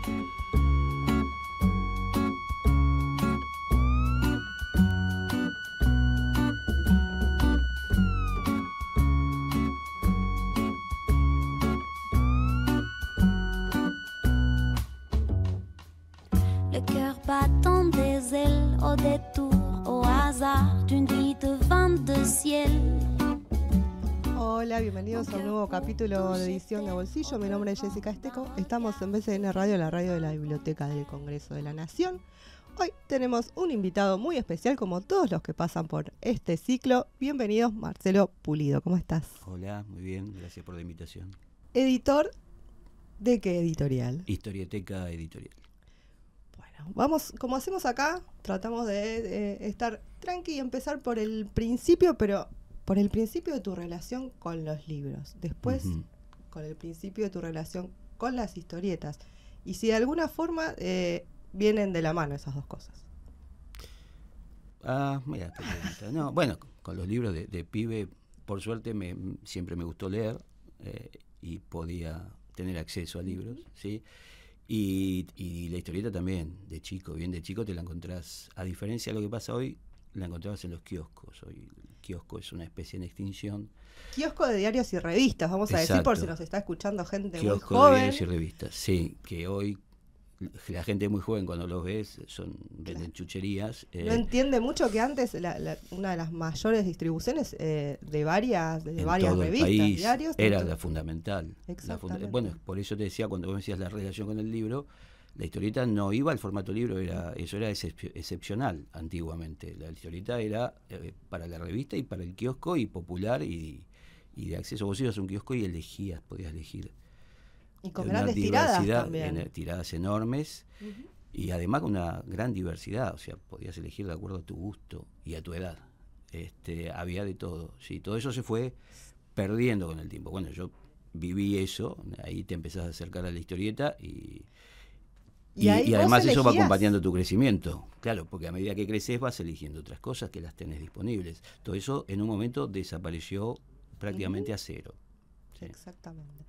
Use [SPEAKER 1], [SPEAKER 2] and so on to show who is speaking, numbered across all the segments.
[SPEAKER 1] Le cœur battant des ailes au détour, au hasard d'une nuit de vent de ciel.
[SPEAKER 2] Hola, bienvenidos a un nuevo capítulo de Edición de Bolsillo. Mi nombre es Jessica Esteco. Estamos en BCN Radio, la radio de la Biblioteca del Congreso de la Nación. Hoy tenemos un invitado muy especial, como todos los que pasan por este ciclo. Bienvenidos, Marcelo Pulido. ¿Cómo estás?
[SPEAKER 3] Hola, muy bien, gracias por la invitación.
[SPEAKER 2] Editor ¿de qué editorial?
[SPEAKER 3] Historieteca Editorial.
[SPEAKER 2] Bueno, vamos, como hacemos acá, tratamos de estar tranqui y empezar por el principio, pero por el principio de tu relación con los libros. Después, con el principio de tu relación con las historietas. Y si de alguna forma vienen de la mano esas dos cosas.
[SPEAKER 3] Mira, qué pregunta. No, bueno, con los libros de pibe, por suerte siempre me gustó leer y podía tener acceso a libros, ¿sí? Y la historieta también, de chico, bien de chico te la encontrás, a diferencia de lo que pasa hoy, la encontrabas en los kioscos. Hoy el kiosco es una especie en extinción.
[SPEAKER 2] Kiosco de diarios y revistas, vamos a decir, por si nos está escuchando gente
[SPEAKER 3] kiosco
[SPEAKER 2] muy joven.
[SPEAKER 3] De diarios y revistas, sí, que hoy la gente muy joven cuando los ves venden chucherías.
[SPEAKER 2] No entiende mucho que antes una de las mayores distribuciones de varias revistas,
[SPEAKER 3] país,
[SPEAKER 2] diarios.
[SPEAKER 3] Era la fundamental.
[SPEAKER 2] Exactamente.
[SPEAKER 3] Por eso te decía, cuando vos me decías la relación con el libro, la historieta no iba al formato libro, eso era excepcional antiguamente. La historieta era para la revista y para el kiosco y popular y de acceso. Vos ibas a un kiosco y podías elegir.
[SPEAKER 2] Y con grandes tiradas también.
[SPEAKER 3] Tiradas enormes y además con una gran diversidad, o sea, podías elegir de acuerdo a tu gusto y a tu edad. Había de todo, sí, todo eso se fue perdiendo con el tiempo. Bueno, yo viví eso, ahí te empezás a acercar a la historieta y además eso va acompañando tu crecimiento. Claro, porque a medida que creces vas eligiendo otras cosas que las tenés disponibles. Todo eso en un momento desapareció prácticamente a cero.
[SPEAKER 2] Sí. Exactamente.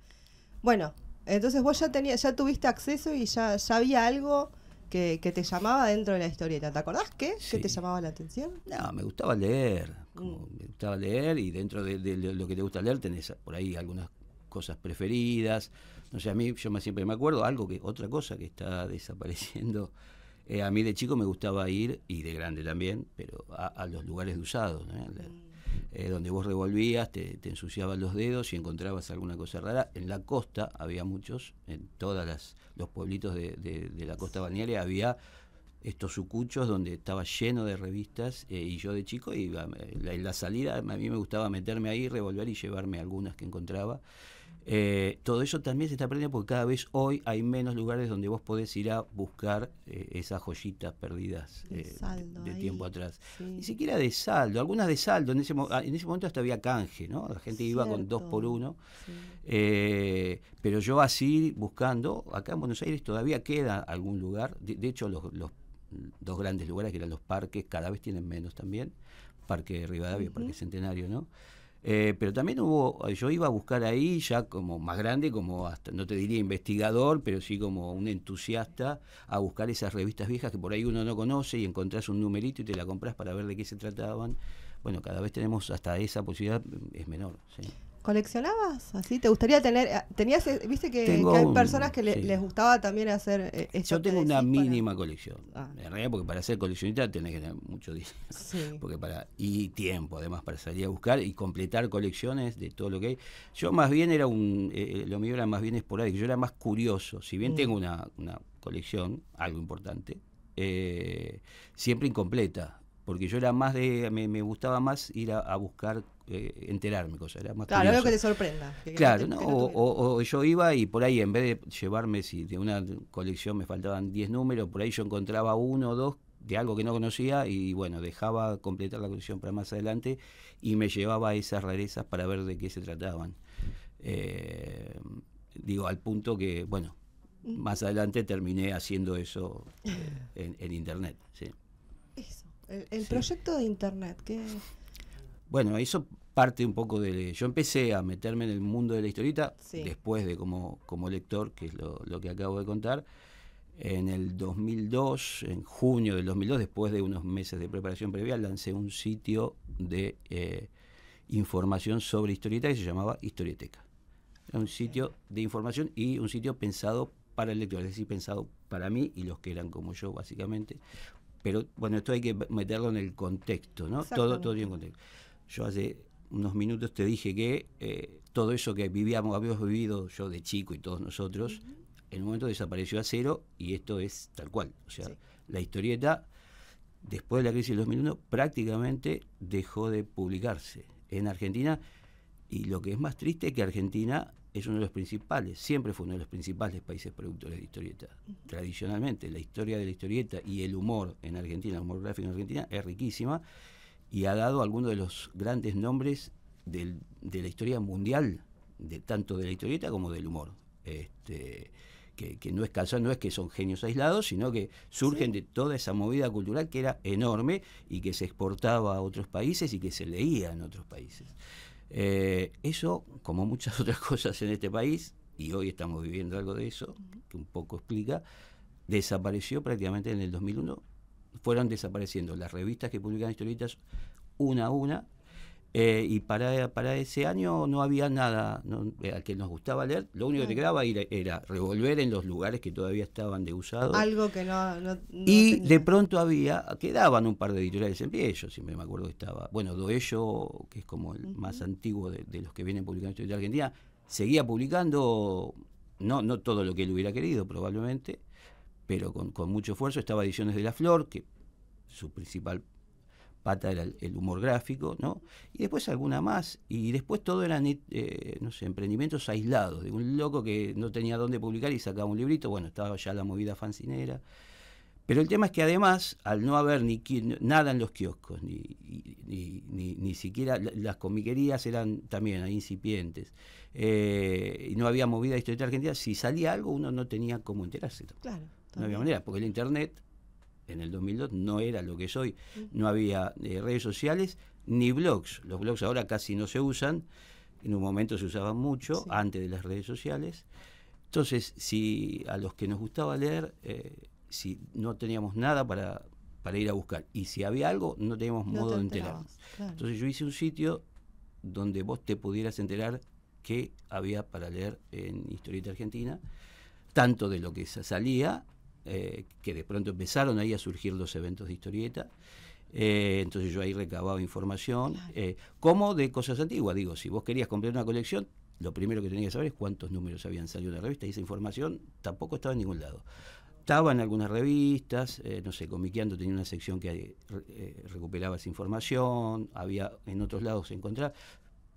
[SPEAKER 2] Bueno, entonces vos ya tuviste acceso y ya había algo que te llamaba dentro de la historieta. ¿Te acordás qué?
[SPEAKER 3] Sí.
[SPEAKER 2] ¿Qué te llamaba la atención?
[SPEAKER 3] No, me gustaba leer. Me gustaba leer y dentro de lo que te gusta leer tenés por ahí algunas cosas preferidas. No sé, yo siempre me acuerdo otra cosa que está desapareciendo. A mí de chico me gustaba ir, y de grande también, pero a los lugares de usados, ¿no? Donde vos revolvías, te ensuciaban los dedos y encontrabas alguna cosa rara. En la costa había muchos, en todos los pueblitos de la costa balnearia había estos sucuchos donde estaba lleno de revistas, y yo de chico iba, en la salida a mí me gustaba meterme ahí, revolver y llevarme algunas que encontraba. Todo eso también se está aprendiendo porque cada vez hoy hay menos lugares donde vos podés ir a buscar esas joyitas perdidas de tiempo atrás.
[SPEAKER 2] Sí.
[SPEAKER 3] Ni siquiera de saldo, algunas de saldo. En ese momento hasta había canje, ¿no? La gente iba con 2 por 1. Sí. Pero yo así buscando, acá en Buenos Aires todavía queda algún lugar. De hecho, los 2 grandes lugares que eran los parques cada vez tienen menos también. Parque Rivadavia, Parque Centenario, ¿no? Pero también yo iba a buscar ahí ya como más grande, como hasta, no te diría investigador, pero sí como un entusiasta, a buscar esas revistas viejas que por ahí uno no conoce y encontrás un numerito y te la compras para ver de qué se trataban. Bueno, cada vez tenemos hasta esa posibilidad, es menor, ¿sí?
[SPEAKER 2] ¿Coleccionabas? ¿Así? ¿Te gustaría tener? Viste que hay personas que les gustaba también hacer esto.
[SPEAKER 3] Yo tengo una mínima colección. En realidad, porque para ser coleccionista tenés que tener mucho dinero.
[SPEAKER 2] Sí.
[SPEAKER 3] Y tiempo, además, para salir a buscar y completar colecciones de todo lo que hay. Yo más bien era lo mío era más bien esporádico. Yo era más curioso. Si bien tengo una colección, algo importante, siempre incompleta. Porque yo era más me gustaba más ir a buscar, enterarme cosas. Era más
[SPEAKER 2] claro,
[SPEAKER 3] curioso.
[SPEAKER 2] Algo que te sorprenda.
[SPEAKER 3] Claro, ¿no? O yo iba y por ahí, en vez de llevarme, si de una colección me faltaban 10 números, por ahí yo encontraba 1 o 2 de algo que no conocía y bueno, dejaba completar la colección para más adelante y me llevaba esas rarezas para ver de qué se trataban. Al punto que, bueno, más adelante terminé haciendo eso en internet, sí.
[SPEAKER 2] Eso. El proyecto de internet, ¿qué?
[SPEAKER 3] Bueno, eso parte un poco de... Yo empecé a meterme en el mundo de la historieta después de como lector, que es lo que acabo de contar, En el 2002, en junio del 2002, después de unos meses de preparación previa, lancé un sitio de información sobre historieta que se llamaba Historieteca. Era un sitio de información y un sitio pensado para el lector, es decir, pensado para mí y los que eran como yo, básicamente. Pero bueno, esto hay que meterlo en el contexto, ¿no? Todo tiene un contexto. Yo hace unos minutos te dije que todo eso que habíamos vivido yo de chico y todos nosotros, en un momento desapareció a cero, y esto es tal cual. O sea, la historieta, después de la crisis del 2001, prácticamente dejó de publicarse en Argentina, y lo que es más triste es que Argentina es uno de los principales, siempre fue uno de los principales países productores de historieta. Tradicionalmente, la historia de la historieta y el humor en Argentina, el humor gráfico en Argentina, es riquísima, y ha dado algunos de los grandes nombres de la historia mundial, tanto de la historieta como del humor. Que no es casual, no es que son genios aislados, sino que surgen de toda esa movida cultural que era enorme y que se exportaba a otros países y que se leía en otros países. Eso, como muchas otras cosas en este país, y hoy estamos viviendo algo de eso, que un poco explica, desapareció prácticamente en el 2001. Fueron desapareciendo las revistas que publicaban historietas una a una, y para ese año no había nada al que nos gustaba leer. Lo único que te quedaba era revolver en los lugares que todavía estaban desusados.
[SPEAKER 2] Algo que no
[SPEAKER 3] y
[SPEAKER 2] tenía.
[SPEAKER 3] de pronto quedaban un par de editoriales en pie. Yo siempre me acuerdo que estaba, bueno, Doello, que es como el más antiguo de los que vienen publicando historieta argentina, seguía publicando, no todo lo que él hubiera querido probablemente, pero con mucho esfuerzo. Estaba Ediciones de la Flor, que su principal pata era el humor gráfico, ¿no? Y después alguna más, y después todo eran no sé, emprendimientos aislados, de un loco que no tenía dónde publicar y sacaba un librito. Bueno, estaba ya la movida fancinera. Pero el tema es que además, al no haber nada en los kioscos, ni siquiera las comiquerías eran también incipientes, y no había movida de historieta argentina, si salía algo uno no tenía cómo enterarse.
[SPEAKER 2] Claro,
[SPEAKER 3] no había manera, porque el internet en el 2002 no era lo que es hoy. No había redes sociales ni blogs. Los blogs ahora casi no se usan, en un momento se usaban mucho, antes de las redes sociales. Entonces, si a los que nos gustaba leer, si no teníamos nada para ir a buscar, y si había algo, no teníamos modo de enterarnos.
[SPEAKER 2] Claro.
[SPEAKER 3] Entonces yo hice un sitio donde vos te pudieras enterar qué había para leer en historieta argentina, tanto de lo que salía, que de pronto empezaron ahí a surgir los eventos de historieta, entonces yo ahí recababa información, como de cosas antiguas. Digo, si vos querías comprar una colección, lo primero que tenías que saber es cuántos números habían salido en la revista, y esa información tampoco estaba en ningún lado. Estaba en algunas revistas, no sé, Comiqueando tenía una sección que recuperaba esa información, había en otros lados encontrar,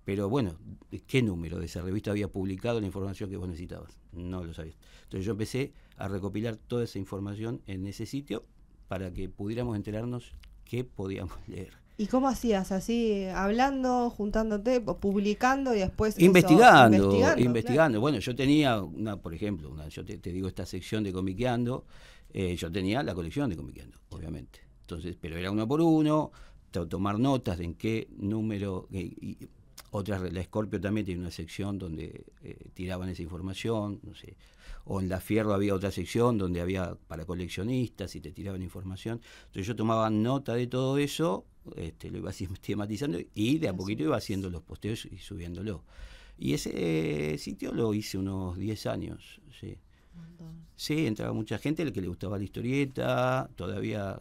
[SPEAKER 3] pero bueno, ¿qué número de esa revista había publicado la información que vos necesitabas? No lo sabías. Entonces yo empecé a recopilar toda esa información en ese sitio para que pudiéramos enterarnos qué podíamos leer.
[SPEAKER 2] ¿Y cómo hacías? ¿Así, hablando, juntándote, publicando y después
[SPEAKER 3] investigando?
[SPEAKER 2] Claro.
[SPEAKER 3] Bueno, yo tenía, por ejemplo, yo te digo esta sección de Comiqueando, yo tenía la colección de Comiqueando, obviamente. Entonces, pero era uno por uno, tomar notas de en qué número... la Scorpio también tiene una sección donde tiraban esa información, no sé, o en La Fierro había otra sección donde había para coleccionistas y te tiraban información. Entonces yo tomaba nota de todo eso, lo iba sistematizando y de a poquito iba haciendo los posteos y subiéndolo. Y ese sitio lo hice unos 10 años, sí. Sí, entraba mucha gente que le gustaba la historieta, todavía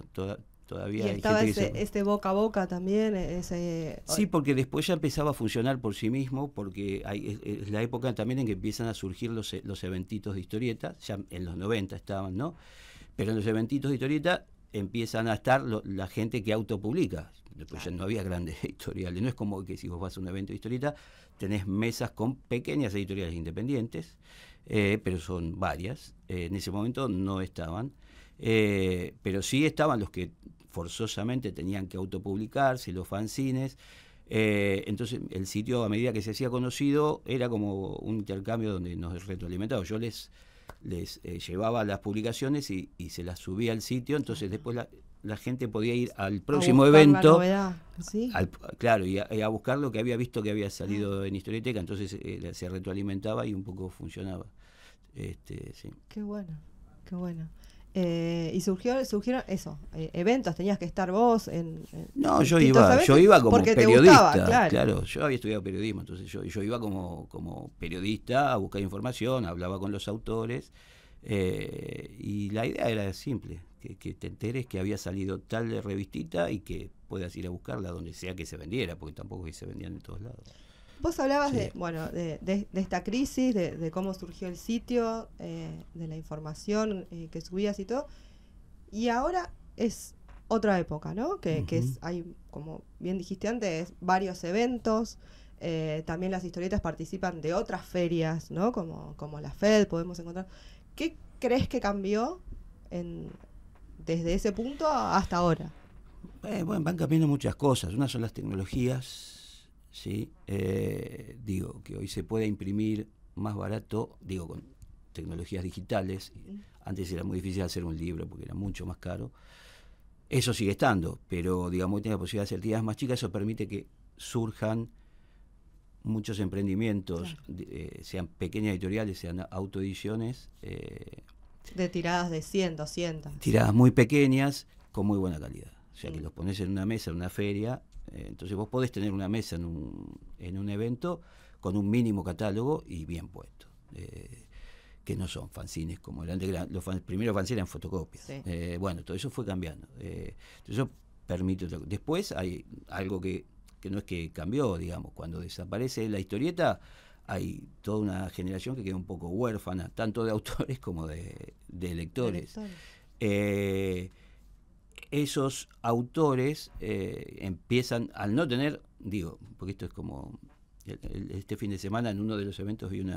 [SPEAKER 2] y estaba este boca a boca también,
[SPEAKER 3] Sí, porque después ya empezaba a funcionar por sí mismo, porque es la época también en que empiezan a surgir los eventitos de historieta, ya en los 90 estaban, ¿no? Pero en los eventitos de historieta empiezan a estar la gente que autopublica. Después ya no había grandes editoriales, no es como que si vos vas a un evento de historieta tenés mesas con pequeñas editoriales independientes, pero son varias. En ese momento no estaban, pero sí estaban los que forzosamente tenían que autopublicarse, los fanzines. Entonces el sitio, a medida que se hacía conocido, era como un intercambio donde nos retroalimentábamos. Yo les llevaba las publicaciones y se las subía al sitio, entonces después la gente podía ir al próximo evento,
[SPEAKER 2] ¿sí?
[SPEAKER 3] Claro, y a buscar lo que había visto que había salido en Historieteca, entonces se retroalimentaba y un poco funcionaba. Sí.
[SPEAKER 2] Qué bueno. Qué bueno. Y surgieron eso, eventos, tenías que estar vos
[SPEAKER 3] No, yo iba como periodista,
[SPEAKER 2] gustaba,
[SPEAKER 3] claro, yo había estudiado periodismo, entonces yo iba como periodista a buscar información, hablaba con los autores, y la idea era simple, que te enteres que había salido tal revistita y que puedas ir a buscarla donde sea que se vendiera, porque tampoco que se vendían en todos lados.
[SPEAKER 2] Vos hablabas de esta crisis, de cómo surgió el sitio, de la información que subías y todo, y ahora es otra época, ¿no? Que hay, como bien dijiste antes, varios eventos, también las historietas participan de otras ferias, ¿no? Como la FED, podemos encontrar. ¿Qué crees que cambió desde ese punto hasta ahora?
[SPEAKER 3] Bueno, van cambiando muchas cosas. Una son las tecnologías. Sí, digo que hoy se puede imprimir más barato, digo con tecnologías digitales. Antes era muy difícil hacer un libro porque era mucho más caro. Eso sigue estando, pero digamos que tiene la posibilidad de hacer tiradas más chicas. Eso permite que surjan muchos emprendimientos, sean pequeñas editoriales, sean autoediciones.
[SPEAKER 2] De tiradas de 100, 200.
[SPEAKER 3] Tiradas muy pequeñas con muy buena calidad. O sea, que los pones en una mesa, en una feria. Entonces vos podés tener una mesa en un evento con un mínimo catálogo y bien puesto, que no son fanzines como eran los primeros fanzines eran fotocopias.
[SPEAKER 2] Sí.
[SPEAKER 3] Bueno, todo eso fue cambiando. Entonces eso permite después hay algo que no es que cambió, digamos, cuando desaparece la historieta hay toda una generación que queda un poco huérfana, tanto de autores como de lectores. Esos autores empiezan, al no tener, digo, porque esto es como, este fin de semana en uno de los eventos vi un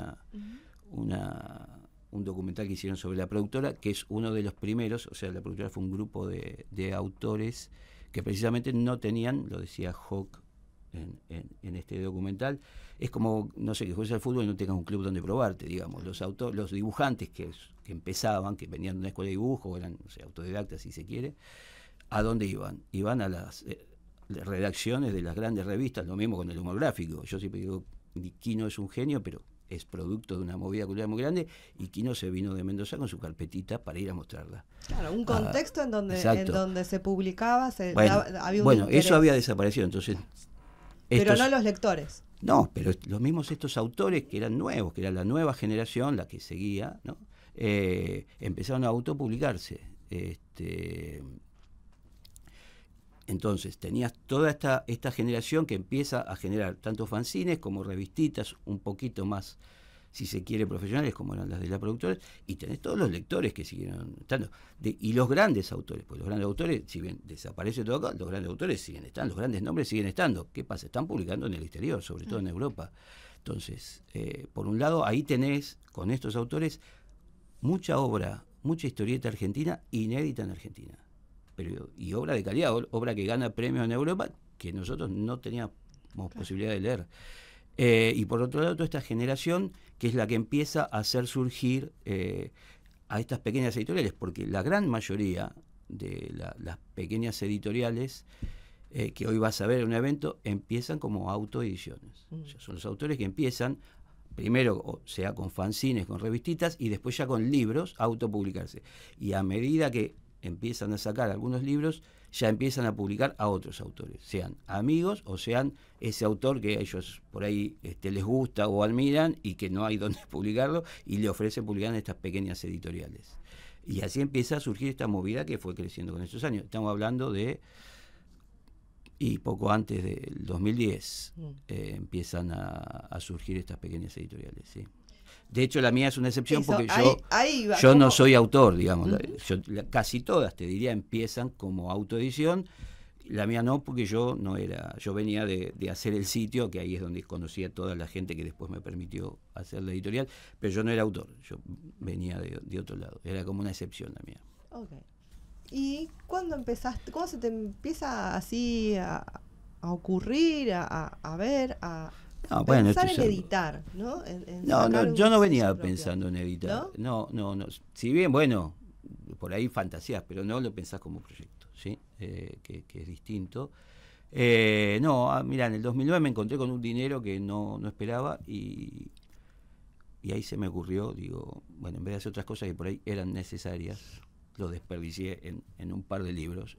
[SPEAKER 3] documental que hicieron sobre la productora, que es uno de los primeros, o sea, la productora fue un grupo de autores que precisamente no tenían, lo decía Hawk en este documental, es como, no sé, que juegues al fútbol y no tengas un club donde probarte, digamos, los dibujantes que empezaban, que venían de una escuela de dibujo, eran, no sé, autodidactas si se quiere, ¿a dónde iban? Iban a las redacciones de las grandes revistas, lo mismo con el humor gráfico. Yo siempre digo, Quino es un genio, pero es producto de una movida cultural muy grande, y Quino se vino de Mendoza con su carpetita para ir a mostrarla.
[SPEAKER 2] Claro, un contexto en donde se publicaba, había un
[SPEAKER 3] bueno,
[SPEAKER 2] interés.
[SPEAKER 3] eso había desaparecido, entonces...
[SPEAKER 2] Pero no los lectores.
[SPEAKER 3] No, pero los mismos estos autores que eran nuevos, que era la nueva generación, la que seguía, ¿no? Empezaron a autopublicarse. Entonces tenías toda esta generación que empieza a generar tanto fanzines como revistitas un poquito más, si se quiere, profesionales, como eran las de la productora, y tenés todos los lectores que siguieron estando, y los grandes autores, pues los grandes autores, si bien desaparece todo acá, los grandes autores siguen estando, los grandes nombres siguen estando. ¿Qué pasa? Están publicando en el exterior, sobre todo en Europa. Entonces, por un lado, ahí tenés, con estos autores, mucha obra, mucha historieta argentina, inédita en Argentina. Y obra de calidad, obra que gana premios en Europa, que nosotros no teníamos posibilidad de leer. Y por otro lado, toda esta generación que es la que empieza a hacer surgir a estas pequeñas editoriales, porque la gran mayoría de las pequeñas editoriales que hoy vas a ver en un evento empiezan como autoediciones. O sea, son los autores que empiezan primero, o sea, con fanzines, con revistitas, y después ya con libros, a autopublicarse. Y a medida que empiezan a sacar algunos libros, ya empiezan a publicar a otros autores, sean amigos o sean ese autor que a ellos por ahí les gusta o admiran y que no hay dónde publicarlo, y le ofrecen publicar en estas pequeñas editoriales. Y así empieza a surgir esta movida que fue creciendo con estos años. Estamos hablando de, y poco antes del 2010, empiezan a surgir estas pequeñas editoriales, sí. De hecho, la mía es una excepción porque yo no soy autor, digamos. Casi todas, te diría, empiezan como autoedición. La mía no, porque yo venía de hacer el sitio, que ahí es donde conocí a toda la gente que después me permitió hacer la editorial, pero yo no era autor, yo venía de otro lado. Era como una excepción la mía.
[SPEAKER 2] Okay. ¿Y cuándo empezaste? ¿Cómo se te empieza así a ocurrir, a ver,
[SPEAKER 3] no, bueno,
[SPEAKER 2] pensar en editar, ¿no?
[SPEAKER 3] No, yo no venía pensando en editar. ¿No? No. Si bien, bueno, por ahí fantasías, pero no lo pensás como proyecto, ¿sí? Que es distinto. Mirá, en el 2009 me encontré con un dinero que no esperaba, y y ahí se me ocurrió, digo, bueno, en vez de hacer otras cosas que por ahí eran necesarias, lo desperdicié en un par de libros.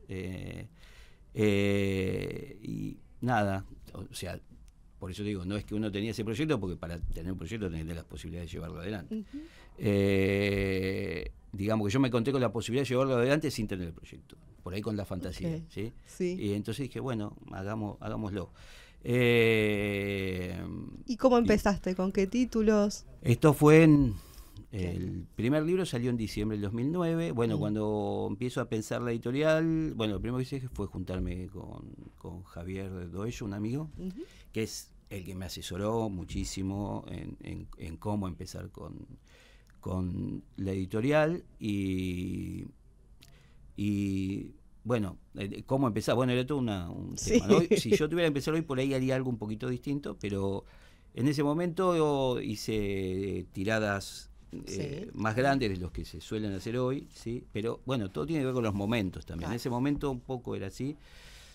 [SPEAKER 3] Y nada, o sea, por eso digo, no es que uno tenía ese proyecto, porque para tener un proyecto tenés que tener las posibilidades de llevarlo adelante. Digamos que yo me conté con la posibilidad de llevarlo adelante sin tener el proyecto, por ahí con la fantasía, ¿sí?
[SPEAKER 2] Sí.
[SPEAKER 3] Y entonces dije, bueno, hagámoslo.
[SPEAKER 2] ¿Y cómo empezaste? ¿Con qué títulos?
[SPEAKER 3] Esto fue el primer libro salió en diciembre del 2009. Bueno, cuando empiezo a pensar la editorial, bueno, lo primero que hice fue juntarme con Javier Doello, un amigo, que es el que me asesoró muchísimo en cómo empezar con la editorial y bueno, cómo empezar. Bueno, era todo un tema, ¿no? Si yo tuviera que empezar hoy, por ahí haría algo un poquito distinto, pero en ese momento hice tiradas más grandes de los que se suelen hacer hoy, ¿sí? Pero bueno, todo tiene que ver con los momentos también. Claro. En ese momento un poco era así.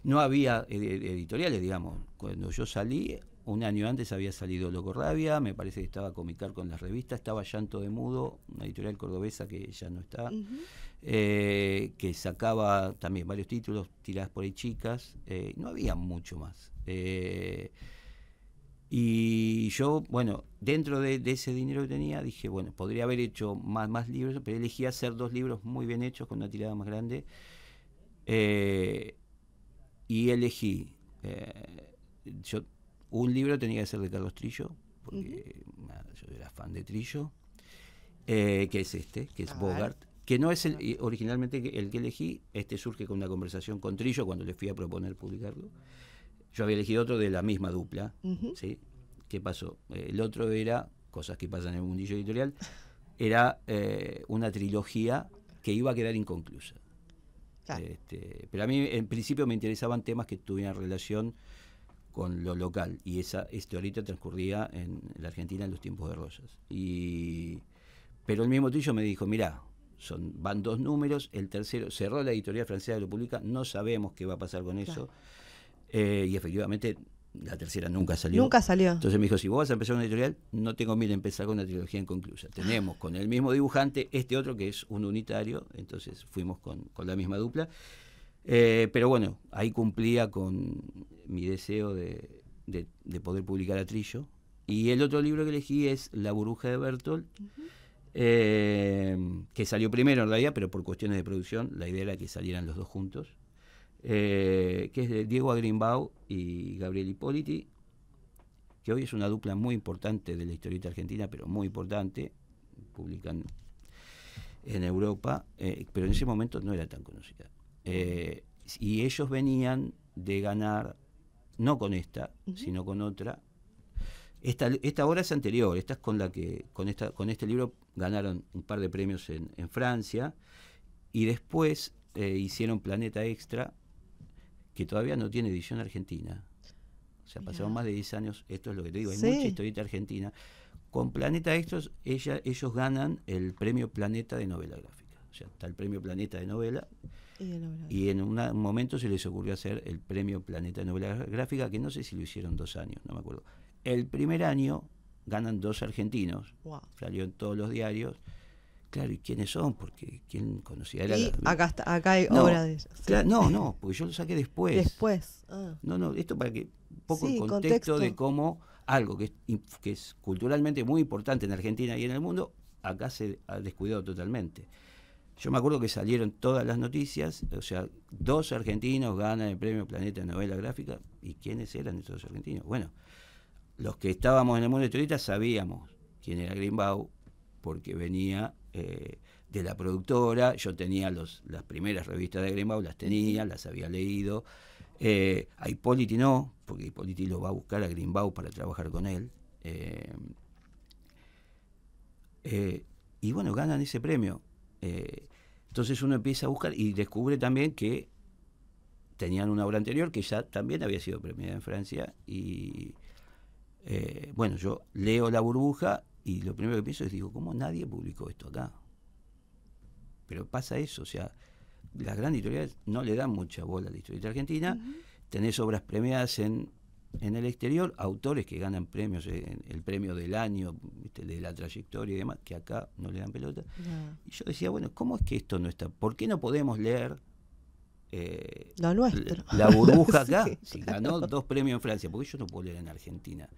[SPEAKER 3] No había editoriales, digamos. Cuando yo salí, un año antes había salido Loco Rabia, me parece que estaba Comicar con las revistas, estaba Llanto de Mudo, una editorial cordobesa que ya no está, que sacaba también varios títulos, tiradas por ahí chicas, no había mucho más. Y yo, bueno, dentro de ese dinero que tenía, dije, bueno, podría haber hecho más libros, pero elegí hacer 2 libros muy bien hechos, con una tirada más grande, y elegí, un libro tenía que ser de Carlos Trillo, porque yo era fan de Trillo, que es que es Bogart, que no es originalmente el que elegí. Surge con una conversación con Trillo cuando le fui a proponer publicarlo. Yo había elegido otro de la misma dupla, ¿sí? ¿Qué pasó? El otro era, cosas que pasan en el mundillo editorial, era una trilogía que iba a quedar inconclusa. Claro. Pero a mí en principio me interesaban temas que tuvieran relación con lo local, y esa ahorita transcurría en la Argentina en los tiempos de Rosas. Pero el mismo Trillo me dijo, mirá, van 2 números, el tercero cerró la editorial francesa, lo publica, no sabemos qué va a pasar con eso. Y efectivamente la tercera nunca salió. Entonces me dijo, si vos vas a empezar una editorial, no tengo miedo de empezar con una trilogía inconclusa. Tenemos con el mismo dibujante otro que es un unitario, entonces fuimos con la misma dupla. Pero bueno, ahí cumplía con mi deseo de poder publicar a Trillo. Y el otro libro que elegí es La burbuja de Bertolt, que salió primero en realidad, pero por cuestiones de producción la idea era que salieran los 2 juntos, que es de Diego Agrimbau y Gabriel Hipóliti, que hoy es una dupla muy importante de la historieta argentina, pero muy importante, publican en Europa, pero en ese momento no era tan conocida. Y ellos venían de ganar, no con esta, sino con otra. Esta obra es anterior, esta es con la que con este libro ganaron un par de premios en Francia, y después hicieron Planeta Extra, que todavía no tiene edición argentina. O sea, pasaron más de 10 años, esto es lo que te digo, hay mucha historieta argentina. Con Planeta Extra ellos ganan el premio Planeta de novela gráfica. O sea, está el premio Planeta de novela, y en un momento se les ocurrió hacer el premio Planeta de novela gráfica, que no sé si lo hicieron 2 años, no me acuerdo. El primer año ganan 2 argentinos, salió en todos los diarios. Claro, ¿y quiénes son? Porque ¿quién conocía?
[SPEAKER 2] Acá hay obra de ellos.
[SPEAKER 3] Claro, no, porque yo lo saqué después. No, esto para que un poco el contexto de cómo algo que es culturalmente muy importante en Argentina y en el mundo, acá se ha descuidado totalmente. Yo me acuerdo que salieron todas las noticias, o sea, 2 argentinos ganan el premio Planeta de novela gráfica. ¿Y quiénes eran esos 2 argentinos? Bueno, los que estábamos en el mundo de historieta sabíamos quién era Agrimbau, porque venía de la productora. Yo tenía las primeras revistas de Agrimbau, las tenía, las había leído. A Hipóliti no, porque Hipóliti lo va a buscar a Agrimbau para trabajar con él. Y bueno, ganan ese premio. Entonces uno empieza a buscar y descubre también que tenían una obra anterior que ya también había sido premiada en Francia. Y bueno, yo leo La burbuja y lo primero que pienso es, digo, ¿cómo nadie publicó esto acá? Pero pasa eso, o sea, las grandes editoriales no le dan mucha bola a la historieta argentina. Tenés obras premiadas en en el exterior autores que ganan premios, el premio del año, ¿viste? De la trayectoria y demás, que acá no le dan pelota.
[SPEAKER 2] No.
[SPEAKER 3] Y yo decía, bueno, ¿cómo es que esto no está? ¿Por qué no podemos leer
[SPEAKER 2] lo nuestro?
[SPEAKER 3] La burbuja acá?
[SPEAKER 2] Sí,
[SPEAKER 3] Si ganó 2 premios en Francia, porque yo no puedo leer en Argentina.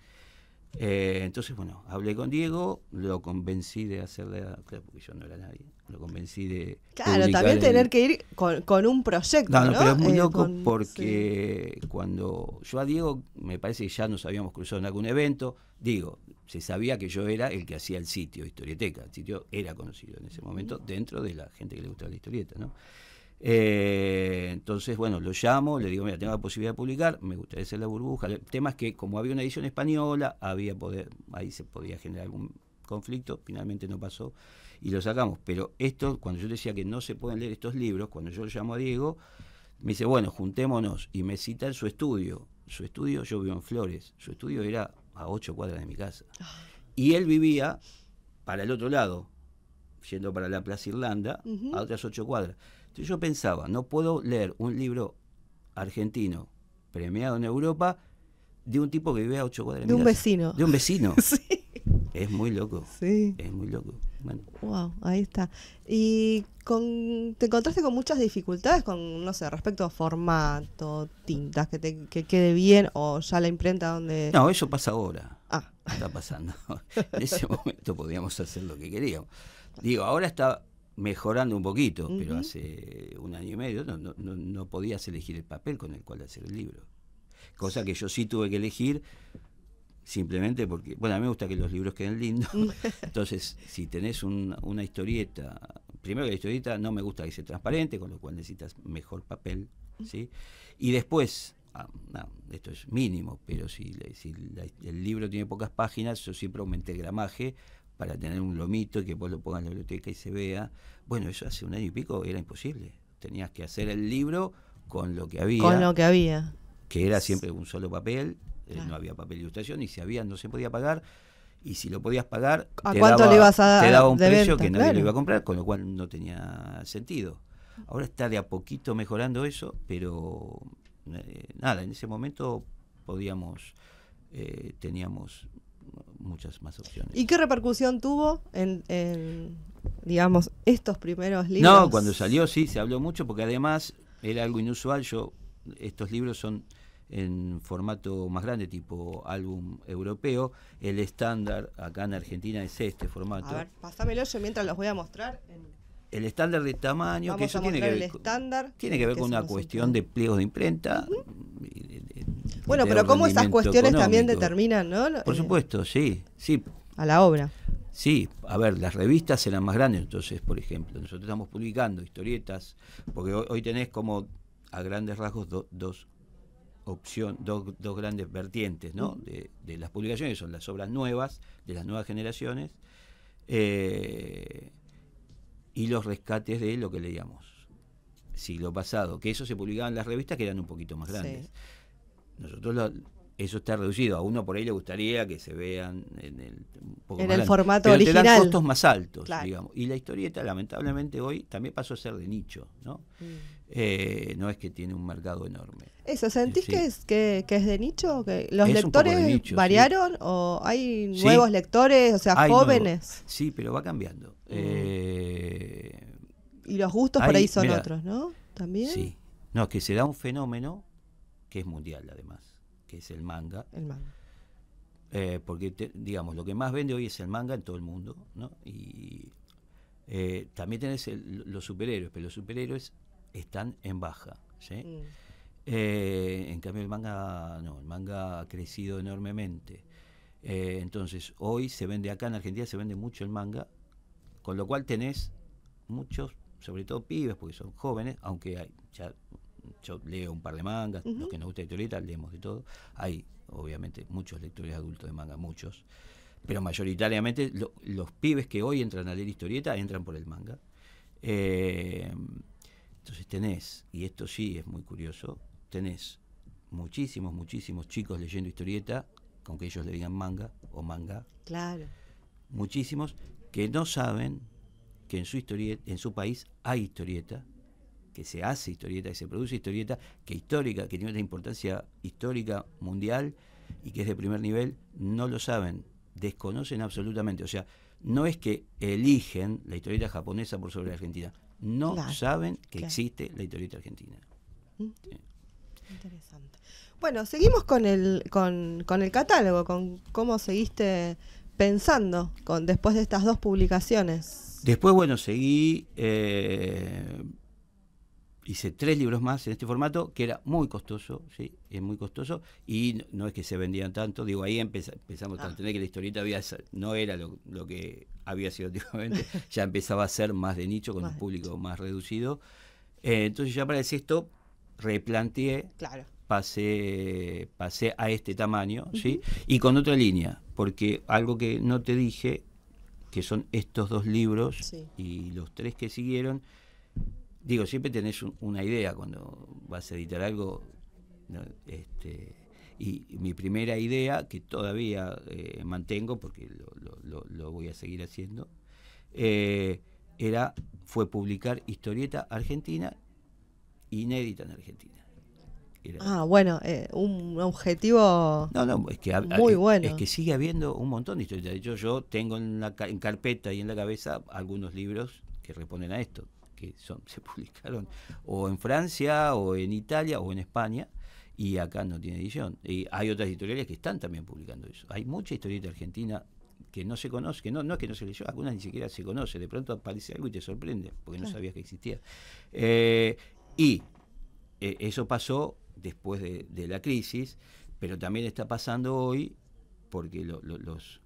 [SPEAKER 3] Entonces, bueno, hablé con Diego, lo convencí de hacerla, claro, porque yo no era nadie, lo convencí de
[SPEAKER 2] Claro, también tener que ir con un proyecto, ¿no?
[SPEAKER 3] pero es muy loco porque cuando yo a Diego, me parece que ya nos habíamos cruzado en algún evento, digo, se sabía que yo era el que hacía el sitio Historieteca, el sitio era conocido en ese momento dentro de la gente que le gustaba la historieta, ¿no? Entonces, bueno, lo llamo, le digo, mira, tengo la posibilidad de publicar, me gustaría hacer la burbuja. El tema es que como había una edición española, ahí se podía generar algún conflicto, finalmente no pasó y lo sacamos. Pero esto, cuando yo decía que no se pueden leer estos libros, cuando yo lo llamo a Diego, me dice, bueno, juntémonos, y me cita en su estudio. Su estudio, yo vivo en Flores, su estudio era a 8 cuadras de mi casa. Y él vivía para el otro lado, yendo para la Plaza Irlanda, a otras 8 cuadras. Entonces yo pensaba, no puedo leer un libro argentino premiado en Europa de un tipo que vive a 8 cuadras
[SPEAKER 2] de un vecino.
[SPEAKER 3] De un vecino.
[SPEAKER 2] Sí.
[SPEAKER 3] Es muy loco.
[SPEAKER 2] Sí.
[SPEAKER 3] Es muy loco. Bueno.
[SPEAKER 2] Wow, ahí está. ¿Y te encontraste con muchas dificultades con, no sé, respecto a formato, tintas, que quede bien o ya la imprenta donde...?
[SPEAKER 3] No, eso pasa ahora.
[SPEAKER 2] Ah.
[SPEAKER 3] Está pasando. En ese momento podíamos hacer lo que queríamos. Digo, ahora está mejorando un poquito, pero hace 1 año y medio no podías elegir el papel con el cual hacer el libro. Cosa que yo sí tuve que elegir simplemente porque, bueno, a mí me gusta que los libros queden lindos. Entonces, si tenés una historieta, primero que la historieta no me gusta que sea transparente, con lo cual necesitas mejor papel, ¿sí? Y después, no, esto es mínimo, pero si el libro tiene pocas páginas, yo siempre aumenté el gramaje para tener un lomito y que vos lo pongas en la biblioteca y se vea. Bueno, eso hace 1 año y pico era imposible. Tenías que hacer el libro con lo que había.
[SPEAKER 2] Con lo que había.
[SPEAKER 3] Que era siempre un solo papel, no había papel de ilustración, y si había no se podía pagar. Y si lo podías pagar,
[SPEAKER 2] ¿a cuánto le ibas a dar?
[SPEAKER 3] Te daba un precio
[SPEAKER 2] venta,
[SPEAKER 3] que nadie lo iba a comprar, con lo cual no tenía sentido. Ahora está de a poquito mejorando eso, pero nada, en ese momento teníamos muchas más opciones.
[SPEAKER 2] ¿Y qué repercusión tuvo en digamos, estos primeros libros?
[SPEAKER 3] No, cuando salió sí, se habló mucho, porque además era algo inusual. Estos libros son en formato más grande, tipo álbum europeo. El estándar acá en Argentina es este formato.
[SPEAKER 2] A ver, pásamelo yo mientras los voy a mostrar.
[SPEAKER 3] El estándar de tamaño,
[SPEAKER 2] Vamos
[SPEAKER 3] que eso
[SPEAKER 2] a
[SPEAKER 3] tiene que ver con una cuestión de pliegos de imprenta.
[SPEAKER 2] Bueno, pero cómo esas cuestiones también determinan, ¿no?
[SPEAKER 3] Por supuesto, sí.
[SPEAKER 2] A la obra.
[SPEAKER 3] Sí, a ver, las revistas eran más grandes, entonces, por ejemplo, nosotros estamos publicando historietas, porque hoy tenés como a grandes rasgos dos grandes vertientes, ¿no? De las publicaciones, son las obras nuevas, de las nuevas generaciones, y los rescates de lo que leíamos siglo pasado, que eso se publicaba en las revistas que eran un poquito más grandes. Sí. Nosotros eso está reducido, a uno por ahí le gustaría que se vean en el
[SPEAKER 2] formato
[SPEAKER 3] pero
[SPEAKER 2] original.
[SPEAKER 3] Te dan costos más altos,
[SPEAKER 2] claro.
[SPEAKER 3] Digamos. Y la historieta, lamentablemente, hoy también pasó a ser de nicho, ¿no? No es que tiene un mercado enorme.
[SPEAKER 2] ¿Eso sentís que es de nicho? ¿Que los
[SPEAKER 3] es
[SPEAKER 2] lectores
[SPEAKER 3] nicho,
[SPEAKER 2] variaron?
[SPEAKER 3] Sí.
[SPEAKER 2] ¿O hay nuevos lectores, o sea, hay jóvenes?
[SPEAKER 3] Sí, pero va cambiando.
[SPEAKER 2] Y los gustos por ahí son otros, ¿no? ¿También?
[SPEAKER 3] Sí. No, es que se da un fenómeno que es mundial, además, que es el manga.
[SPEAKER 2] El manga.
[SPEAKER 3] Porque, digamos, lo que más vende hoy es el manga en todo el mundo, ¿no? Y también tenés los superhéroes, pero los superhéroes están en baja, ¿sí? En cambio el manga no, el manga ha crecido enormemente. Entonces, hoy se vende acá en Argentina, se vende mucho el manga, con lo cual tenés muchos, sobre todo pibes, porque son jóvenes, aunque yo leo un par de mangas, los que nos gusta la historieta, leemos de todo. Hay, obviamente, muchos lectores adultos de manga, muchos. Pero mayoritariamente los pibes que hoy entran a leer historieta entran por el manga. Entonces tenés, y esto sí es muy curioso, tenés muchísimos chicos leyendo historieta, aunque ellos le digan manga o manga.
[SPEAKER 2] Claro.
[SPEAKER 3] Muchísimos que no saben que en su país hay historieta, se hace historieta, que se produce historieta, que tiene una importancia histórica mundial y que es de primer nivel, no lo saben, desconocen absolutamente. O sea, no es que eligen la historieta japonesa por sobre la argentina, no saben que existe la historieta argentina. Sí.
[SPEAKER 2] Interesante. Bueno, seguimos con el catálogo, con cómo seguiste pensando después de estas 2 publicaciones.
[SPEAKER 3] Después, bueno, seguí, hice 3 libros más en este formato, que era muy costoso, ¿sí? Es muy costoso, y no es que se vendían tanto, digo, ahí empezamos a entender que la historieta no era lo que había sido antiguamente, ya empezaba a ser más de nicho, con un público más reducido. Entonces ya para el 6º replanteé, pasé a este tamaño, ¿sí? Y con otra línea, porque algo que no te dije, que son estos 2 libros y los 3 que siguieron, digo, siempre tenés una idea cuando vas a editar algo, ¿no? Y mi primera idea, que todavía mantengo, porque lo voy a seguir haciendo, fue publicar historieta argentina inédita en Argentina.
[SPEAKER 2] Bueno, un objetivo
[SPEAKER 3] es que
[SPEAKER 2] muy bueno.
[SPEAKER 3] Es que sigue habiendo un montón de historietas. De hecho, yo tengo en carpeta y en la cabeza algunos libros que responden a esto, que se publicaron o en Francia, o en Italia, o en España, y acá no tiene edición. Y hay otras editoriales que están también publicando eso. Hay mucha historieta argentina que no se conoce, que no es que no se leyó, algunas ni siquiera se conoce. De pronto aparece algo y te sorprende, porque no sabías que existía. Eso pasó después de la crisis, pero también está pasando hoy, porque los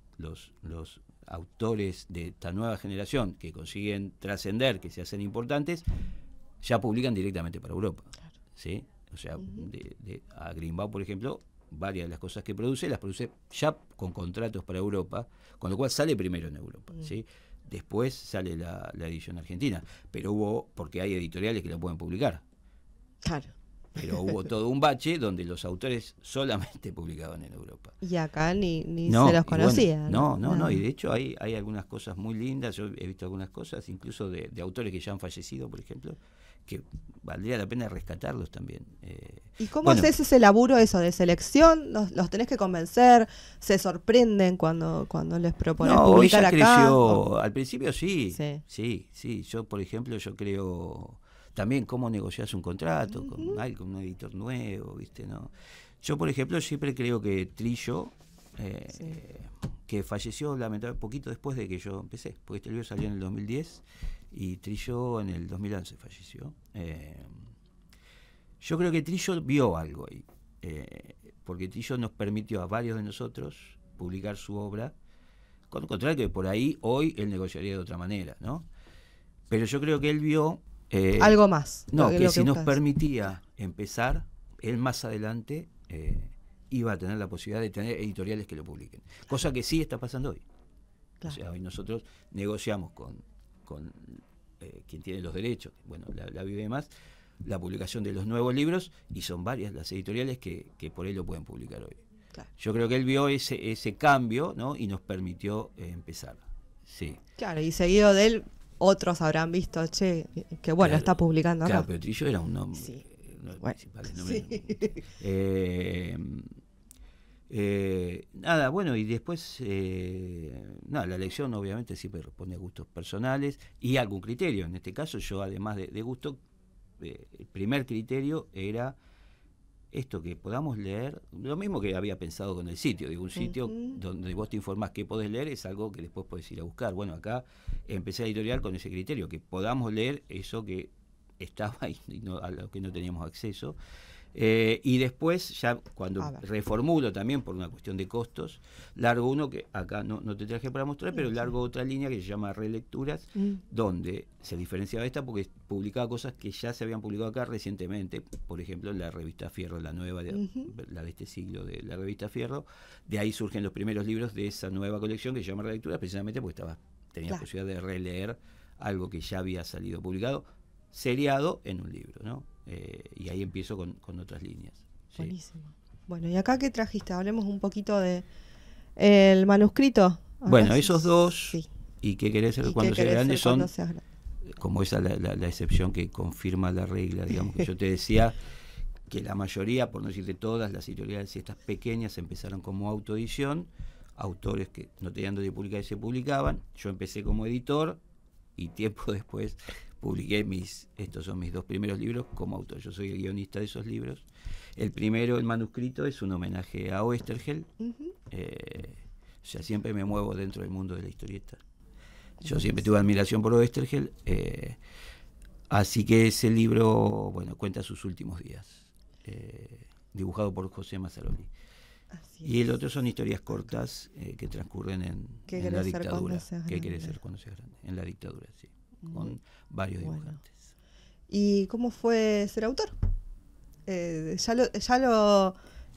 [SPEAKER 3] autores de esta nueva generación que consiguen trascender, que se hacen importantes, ya publican directamente para Europa. ¿Sí? O sea, a Greenbaum, por ejemplo, varias de las cosas que las produce ya con contratos para Europa, con lo cual sale primero en Europa. ¿Sí? Después sale la edición argentina, pero porque hay editoriales que la pueden publicar.
[SPEAKER 2] Claro.
[SPEAKER 3] Pero hubo todo un bache donde los autores solamente publicaban en Europa.
[SPEAKER 2] Y acá ni se los conocía.
[SPEAKER 3] Bueno, no, y de hecho hay algunas cosas muy lindas. Yo he visto algunas cosas, incluso de autores que ya han fallecido, por ejemplo, que valdría la pena rescatarlos también.
[SPEAKER 2] ¿Y cómo haces ese laburo de selección? ¿Los tenés que convencer? ¿Se sorprenden cuando les propones publicar acá?
[SPEAKER 3] Creció. Al principio sí. Yo, por ejemplo, creo también cómo negocias un contrato con un editor nuevo, ¿viste? ¿No? Yo, por ejemplo, siempre creo que Trillo, que falleció lamentablemente poquito después de que yo empecé, porque este libro salió en el 2010 y Trillo en el 2011 falleció. Yo creo que Trillo vio algo ahí, porque Trillo nos permitió a varios de nosotros publicar su obra, con contrario que por ahí hoy él negociaría de otra manera, ¿no? Pero yo creo que él vio
[SPEAKER 2] algo más.
[SPEAKER 3] Que si nos permitía empezar, él más adelante iba a tener la posibilidad de tener editoriales que lo publiquen. Cosa que sí está pasando hoy. Claro. O sea, hoy nosotros negociamos con quien tiene los derechos, bueno, la Vive Más, la publicación de los nuevos libros, y son varias las editoriales que por él lo pueden publicar hoy. Claro. Yo creo que él vio ese cambio, ¿no? Y nos permitió empezar. Sí.
[SPEAKER 2] Claro, y seguido de él, otros habrán visto, que bueno, está publicando acá.
[SPEAKER 3] Claro, pero Trillo era un nombre.
[SPEAKER 2] Sí.
[SPEAKER 3] Principales nombres. Nada, bueno, y después, la elección obviamente siempre responde a gustos personales y algún criterio. En este caso, yo además de gusto, el primer criterio era esto, que podamos leer, lo mismo que había pensado con el sitio, digo, un sitio donde vos te informás qué podés leer, es algo que después podés ir a buscar. Bueno, acá empecé a editorial con ese criterio, que podamos leer eso que estaba ahí, a lo que no teníamos acceso. Y después, ya cuando reformulo también por una cuestión de costos, largo uno que acá no te traje para mostrar, pero largo otra línea que se llama Relecturas, donde se diferenciaba esta porque publicaba cosas que ya se habían publicado acá recientemente, por ejemplo en la revista Fierro, la nueva, la de este siglo de la revista Fierro. De ahí surgen los primeros libros de esa nueva colección que se llama Relecturas, precisamente porque tenía la posibilidad de releer algo que ya había salido publicado, seriado en un libro, ¿no? Y ahí empiezo con otras líneas. Sí.
[SPEAKER 2] Buenísimo. Bueno, ¿y acá qué trajiste? Hablemos un poquito de el manuscrito.
[SPEAKER 3] Bueno, esos dos, ¿y qué querés hacer cuando seas grande? Son como esa la excepción que confirma la regla, digamos, que yo te decía que la mayoría, por no decirte todas, las editoriales estas pequeñas empezaron como autoedición, autores que no tenían donde publicar y se publicaban. Yo empecé como editor y tiempo después publiqué estos son mis 2 primeros libros como autor. Yo soy el guionista de esos libros. El primero, el manuscrito, es un homenaje a Oesterheld. O sea, siempre me muevo dentro del mundo de la historieta. Yo siempre tuve admiración por Oesterheld. Así que ese libro, bueno, cuenta sus últimos días. Dibujado por José Mazzaroli. Y el otro son historias cortas que transcurren en la dictadura. ¿Qué querés ser cuando seas grande? En la dictadura, sí. Con varios dibujantes.
[SPEAKER 2] ¿Y cómo fue ser autor? ¿Ya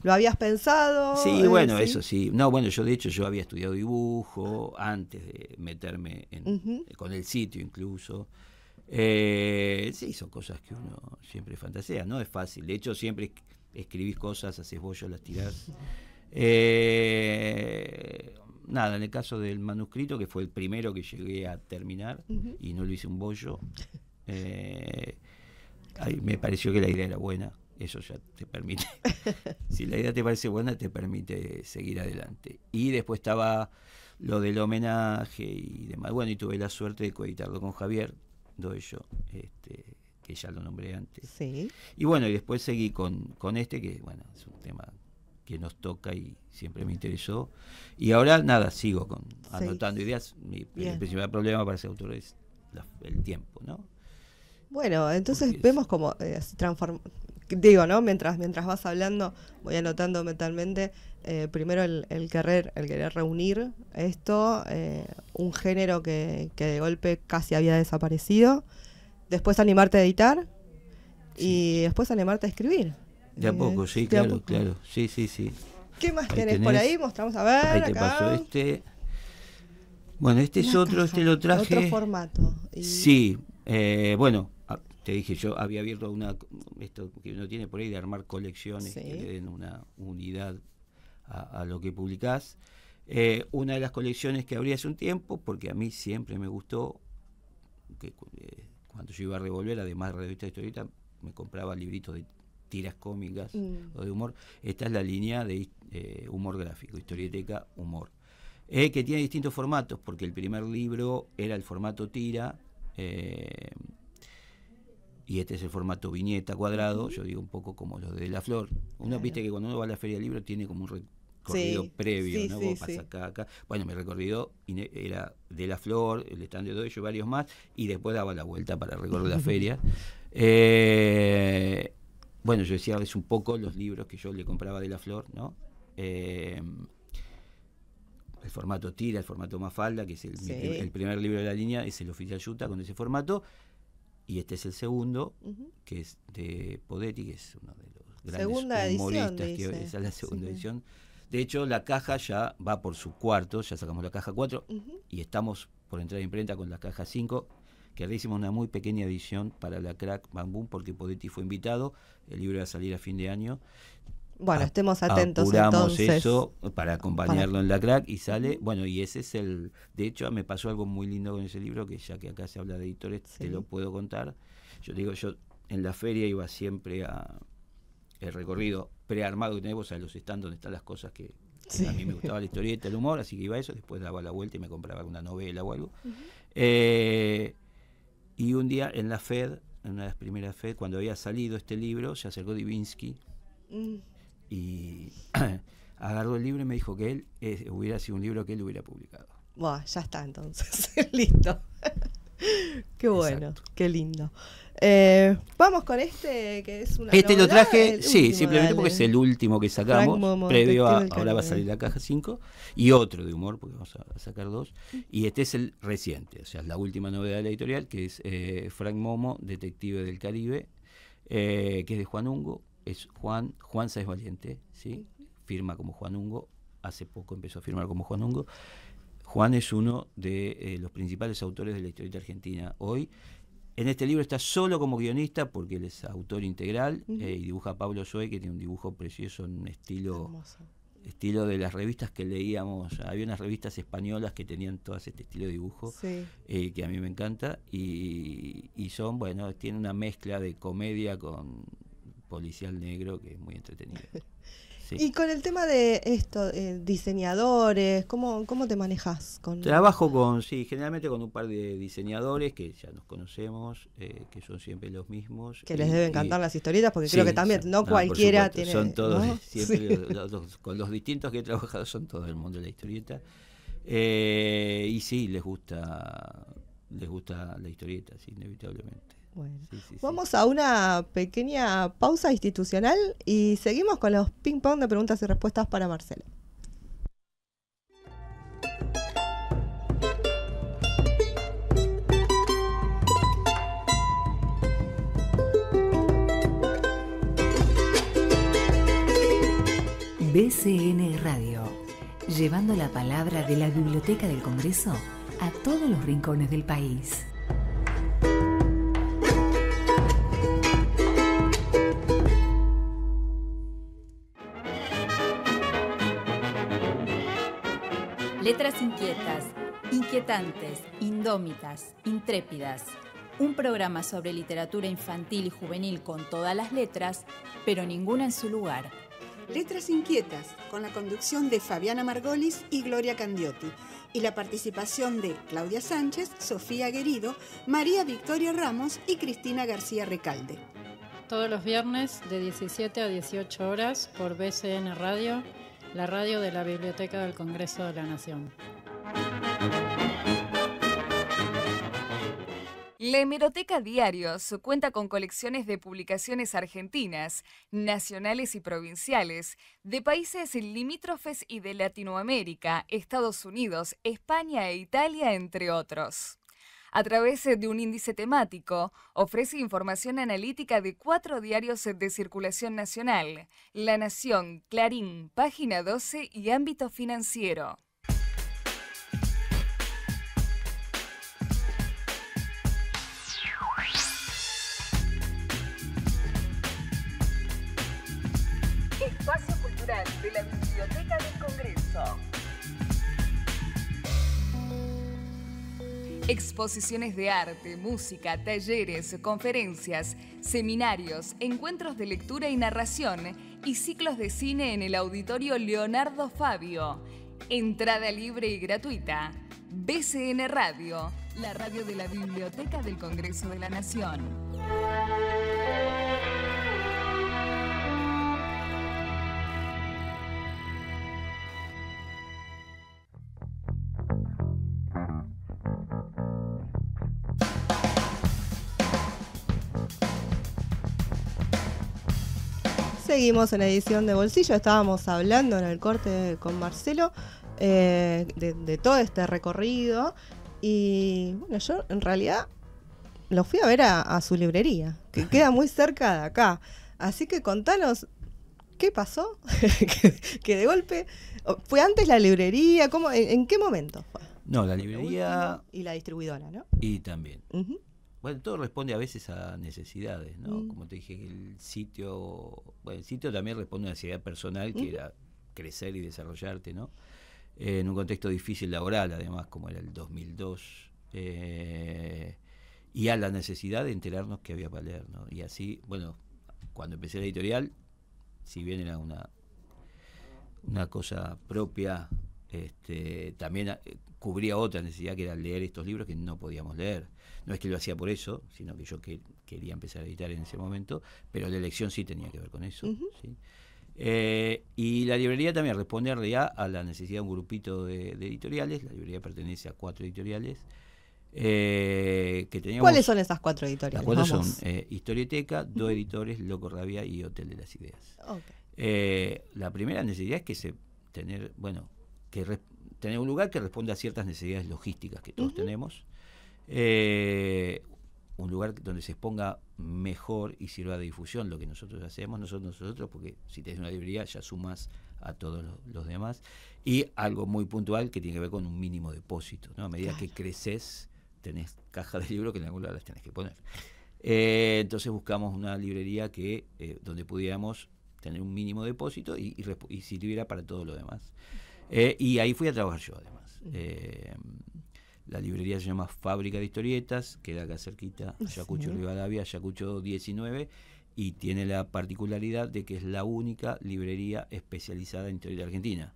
[SPEAKER 2] lo habías pensado?
[SPEAKER 3] Sí, bueno, ¿sí? Eso sí. No, bueno, yo de hecho yo había estudiado dibujo antes de meterme con el sitio incluso. Sí, son cosas que uno siempre fantasea, no es fácil. De hecho, siempre escribís cosas, haces bollos, las tirás. Nada, en el caso del manuscrito, que fue el primero que llegué a terminar y no lo hice un bollo, me pareció que la idea era buena. Eso ya te permite, si la idea te parece buena, te permite seguir adelante. Y después estaba lo del homenaje y demás. Bueno, y tuve la suerte de coeditarlo con Javier Doello, que ya lo nombré antes.
[SPEAKER 2] Sí.
[SPEAKER 3] Y bueno, y después seguí con que bueno, es un tema que nos toca y siempre me interesó. Y ahora nada, sigo anotando ideas. El principal problema para ser autor es el tiempo, ¿no?
[SPEAKER 2] Bueno, entonces vemos como digo, ¿no? Mientras vas hablando, voy anotando mentalmente, primero el querer reunir esto, un género que de golpe casi había desaparecido, después animarte a editar y después animarte a escribir.
[SPEAKER 3] De a poco, sí, claro. Sí.
[SPEAKER 2] ¿Qué más tenés por ahí? Mostramos a ver.
[SPEAKER 3] Ahí te paso Bueno, es otro, lo traje.
[SPEAKER 2] Otro formato.
[SPEAKER 3] Sí, bueno, te dije, yo había abierto esto que uno tiene por ahí de armar colecciones que le den una unidad a lo que publicás. Una de las colecciones que abrí hace un tiempo, porque a mí siempre me gustó, que cuando yo iba a Revolver, además de revista de historieta, me compraba libritos de tiras cómicas o de humor. Esta es la línea de humor gráfico, historieteca, humor. Que tiene distintos formatos, porque el primer libro era el formato tira, y este es el formato viñeta cuadrado, yo digo un poco como los de La Flor. Uno viste que cuando uno va a la Feria del Libro tiene como un recorrido previo, ¿no? Vos pasás acá. Bueno, mi recorrido era de La Flor, el stand de Doello y varios más, y después daba la vuelta para recorrer la feria. Bueno, yo decía, es un poco los libros que yo le compraba de La Flor, ¿no? El formato tira, el formato Mafalda, que es el primer libro de la línea, es el Oficial Yuta con ese formato. Y este es el segundo, que es de Podetti, que es uno de los grandes humoristas. Esa es la segunda edición. De hecho, la caja ya va por su cuarto, ya sacamos la caja 4 y estamos por entrar a imprenta con la caja 5, que ahora hicimos una muy pequeña edición para la Crack Bam Boom, porque Podetti fue invitado, el libro va a salir a fin de año.
[SPEAKER 2] Bueno, estemos atentos
[SPEAKER 3] apuramos
[SPEAKER 2] entonces.
[SPEAKER 3] Eso para acompañarlo en la Crack y sale, bueno, y ese es de hecho me pasó algo muy lindo con ese libro, que ya que acá se habla de editores, te lo puedo contar. Yo en la feria iba siempre el recorrido prearmado que tenemos a los stands donde están las cosas que a mí me gustaba la historieta, el humor, así que iba a eso, después daba la vuelta y me compraba una novela o algo. Y un día en la FED, en una de las primeras FED, cuando había salido este libro, se acercó Divinsky y agarró el libro y me dijo que él hubiera sido un libro que él hubiera publicado.
[SPEAKER 2] Bueno, ya está entonces, listo. Qué bueno, qué lindo. Vamos con que es una
[SPEAKER 3] novedad, lo traje,
[SPEAKER 2] sí,
[SPEAKER 3] simplemente porque es el último que sacamos, previo a ahora va a salir la caja 5 y otro de humor, porque vamos a sacar 2, y este es el reciente, o sea, la última novedad de la editorial, que es Frank Momo, Detective del Caribe, que es de Juan Ungo. Es Juan Sáez Valiente, ¿sí? Firma como Juan Ungo, hace poco empezó a firmar como Juan Ungo. Juan es uno de los principales autores de la historieta argentina hoy. En este libro está solo como guionista porque él es autor integral y dibuja a Pablo Zoe, que tiene un dibujo precioso en un estilo estilo de las revistas que leíamos. Había unas revistas españolas que tenían todo este estilo de dibujo, que a mí me encanta, y son, bueno, tiene una mezcla de comedia con policial negro que es muy entretenida. Sí.
[SPEAKER 2] Y con el tema de esto, diseñadores, ¿cómo te manejas?
[SPEAKER 3] Trabajo generalmente con un par de diseñadores que ya nos conocemos, que son siempre los mismos.
[SPEAKER 2] Que les deben encantar las historietas, porque creo que también no cualquiera tiene...
[SPEAKER 3] Son todos,
[SPEAKER 2] ¿no?
[SPEAKER 3] siempre con los distintos que he trabajado son todo el mundo de la historieta. Y sí, les gusta la historieta, sí, inevitablemente.
[SPEAKER 2] Bueno, vamos a una pequeña pausa institucional y seguimos con los ping pong de preguntas y respuestas para Marcelo.
[SPEAKER 4] BCN Radio, llevando la palabra de la Biblioteca del Congreso a todos los rincones del país.
[SPEAKER 5] Letras inquietas, inquietantes, indómitas, intrépidas. Un programa sobre literatura infantil y juvenil con todas las letras, pero ninguna en su lugar.
[SPEAKER 6] Letras inquietas, con la conducción de Fabiana Margolis y Gloria Candiotti, y la participación de Claudia Sánchez, Sofía Guerido, María Victoria Ramos y Cristina García Recalde.
[SPEAKER 7] Todos los viernes de 17 a 18 horas por BCN Radio, la radio de la Biblioteca del Congreso de la Nación.
[SPEAKER 8] La Hemeroteca Diarios cuenta con colecciones de publicaciones argentinas, nacionales y provinciales, de países limítrofes y de Latinoamérica, Estados Unidos, España e Italia, entre otros. A través de un índice temático, ofrece información analítica de 4 diarios de circulación nacional: La Nación, Clarín, Página 12 y Ámbito Financiero. Espacio Cultural de la Biblioteca del Congreso. Exposiciones de arte, música, talleres, conferencias, seminarios, encuentros de lectura y narración y ciclos de cine en el Auditorio Leonardo Fabio. Entrada libre y gratuita. BCN Radio, la radio de la Biblioteca del Congreso de la Nación.
[SPEAKER 2] Seguimos en la edición de Bolsillo. Estábamos hablando en el corte con Marcelo de todo este recorrido. Y bueno, yo en realidad lo fui a ver a su librería, que queda muy cerca de acá. Así que contanos, ¿qué pasó? que de golpe... ¿Fue antes la librería? ¿En qué momento fue?
[SPEAKER 3] No, la librería...
[SPEAKER 2] Y la distribuidora, ¿no?
[SPEAKER 3] Y también. Uh-huh. Bueno, todo responde a veces a necesidades, ¿no? Como te dije, el sitio también responde a una necesidad personal que era crecer y desarrollarte, ¿no? En un contexto difícil laboral, además, como era el 2002, y a la necesidad de enterarnos que había para leer, ¿no? Y así, bueno, cuando empecé la editorial, si bien era una cosa propia, también cubría otra necesidad, que era leer estos libros que no podíamos leer. No es que lo hacía por eso, sino que yo quería empezar a editar en ese momento, pero la elección sí tenía que ver con eso. Uh-huh. ¿Sí? Y la librería también responde en realidad a la necesidad de un grupito de editoriales. La librería pertenece a 4 editoriales. Que teníamos.
[SPEAKER 2] ¿Cuáles son esas 4 editoriales?
[SPEAKER 3] Las 4 son Historieteca, 2 editores, Loco Rabia y Hotel de las Ideas. Okay. La primera necesidad es que tener un lugar que responda a ciertas necesidades logísticas que todos tenemos. Un lugar donde se exponga mejor y sirva de difusión lo que nosotros hacemos, nosotros, porque si tenés una librería ya sumas a todos los demás. Y algo muy puntual que tiene que ver con un mínimo depósito, ¿no? A medida que creces, tenés caja de libros que en algún lado las tenés que poner. Entonces buscamos una librería donde pudiéramos tener un mínimo depósito y sirviera para todo lo demás. Y ahí fui a trabajar yo, además. La librería se llama Fábrica de Historietas, queda acá cerquita, Ayacucho, Rivadavia, Ayacucho 19, y tiene la particularidad de que es la única librería especializada en historieta argentina.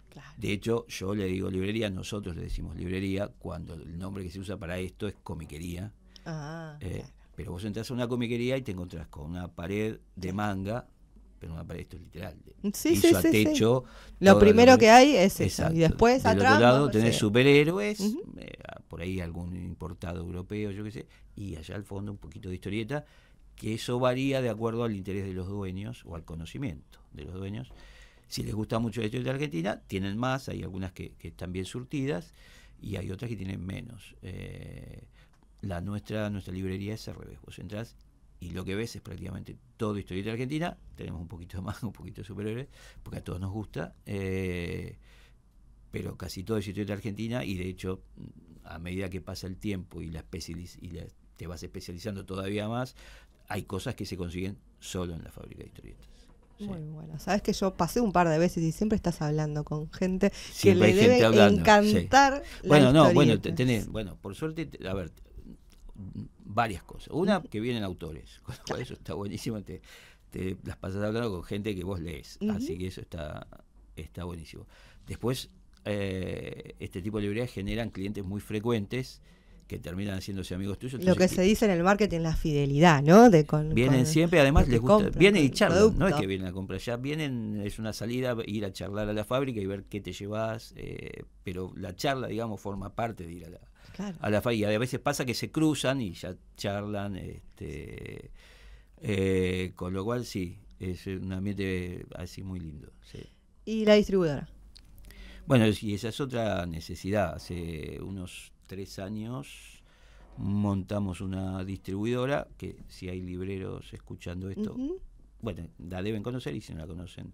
[SPEAKER 2] Claro.
[SPEAKER 3] De hecho, yo le digo librería, nosotros le decimos librería, cuando el nombre que se usa para esto es comiquería.
[SPEAKER 2] Claro.
[SPEAKER 3] Pero vos entras a una comiquería y te encontrás con una pared de manga, pero una pared, esto es literal, piso a techo.
[SPEAKER 2] Lo primero que hay es eso.
[SPEAKER 3] Exacto.
[SPEAKER 2] Y después
[SPEAKER 3] del
[SPEAKER 2] atrás
[SPEAKER 3] otro lado tenés superhéroes,
[SPEAKER 2] Uh-huh.
[SPEAKER 3] por ahí algún importado europeo, yo qué sé, y allá al fondo un poquito de historieta, que eso varía de acuerdo al interés de los dueños o al conocimiento de los dueños. Si les gusta mucho la historieta argentina, tienen más, hay algunas que están bien surtidas y hay otras que tienen menos. Nuestra librería es al revés, vos entrás y lo que ves es prácticamente todo historieta argentina, tenemos un poquito de más, un poquito de superhéroes, porque a todos nos gusta, pero casi todo es historieta argentina, y de hecho, a medida que pasa el tiempo y te vas especializando todavía más, hay cosas que se consiguen solo en la Fábrica de Historietas.
[SPEAKER 2] Muy bueno. Sabes que yo pasé un par de veces y siempre estás hablando con gente
[SPEAKER 3] siempre
[SPEAKER 2] que le debe encantar la
[SPEAKER 3] historieta. Bueno, por suerte, a ver, varias cosas. Una, que vienen autores, con lo cual eso está buenísimo, te las pasas hablando con gente que vos lees, así que eso está buenísimo. Después, este tipo de librerías generan clientes muy frecuentes que terminan haciéndose amigos tuyos.
[SPEAKER 2] Lo que se dice en el marketing, la fidelidad, ¿no?
[SPEAKER 3] Vienen siempre, además les gusta, compran, vienen y charlan,
[SPEAKER 2] producto.
[SPEAKER 3] No es que vienen a comprar, ya vienen, es una salida, ir a charlar a la fábrica y ver qué te llevas, pero la charla, digamos, forma parte de ir a la fábrica. Y a veces pasa que se cruzan y ya charlan, con lo cual sí, es un ambiente así muy lindo. Sí.
[SPEAKER 2] ¿Y la distribuidora?
[SPEAKER 3] Bueno, y esa es otra necesidad. Hace unos 3 años montamos una distribuidora que, si hay libreros escuchando esto, bueno, la deben conocer, y si no la conocen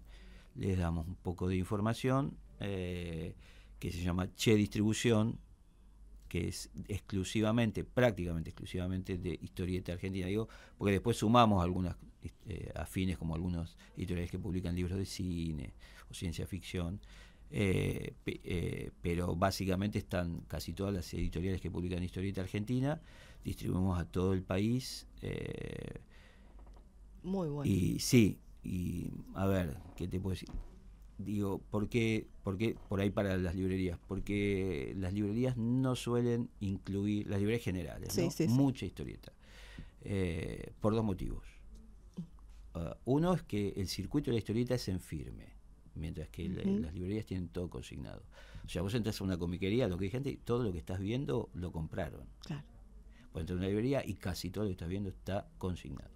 [SPEAKER 3] les damos un poco de información, que se llama Che Distribución, que es prácticamente exclusivamente de historieta argentina, digo, porque después sumamos algunas afines, como algunos editoriales que publican libros de cine o ciencia ficción. Pero básicamente están casi todas las editoriales que publican historieta argentina, distribuimos a todo el país.
[SPEAKER 2] Muy bueno.
[SPEAKER 3] Y sí, y a ver, ¿qué te puedo decir? Digo, ¿por qué por ahí para las librerías? Porque las librerías no suelen incluir, las librerías generales, ¿no? Mucha historieta, por 2 motivos. Uno es que el circuito de la historieta es en firme, mientras que las librerías tienen todo consignado. O sea, vos entras a una comiquería, lo que dije antes, todo lo que estás viendo lo compraron.
[SPEAKER 2] Claro.
[SPEAKER 3] Vos entras a una librería y casi todo lo que estás viendo está consignado.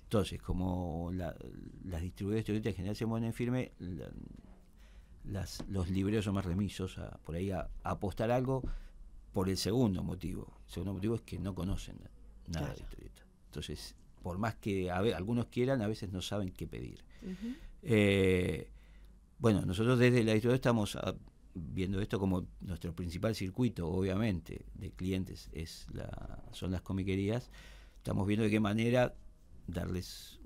[SPEAKER 3] Entonces, como las distribuidoras de historietas en general se mueven en firme, los libreros son más remisos por ahí a apostar algo por el segundo motivo. El segundo motivo es que no conocen nada de historieta. Entonces, por más que algunos quieran, a veces no saben qué pedir. Bueno, nosotros desde la distribuidora estamos viendo esto como nuestro principal circuito, obviamente, de clientes son las comiquerías. Estamos viendo de qué manera darles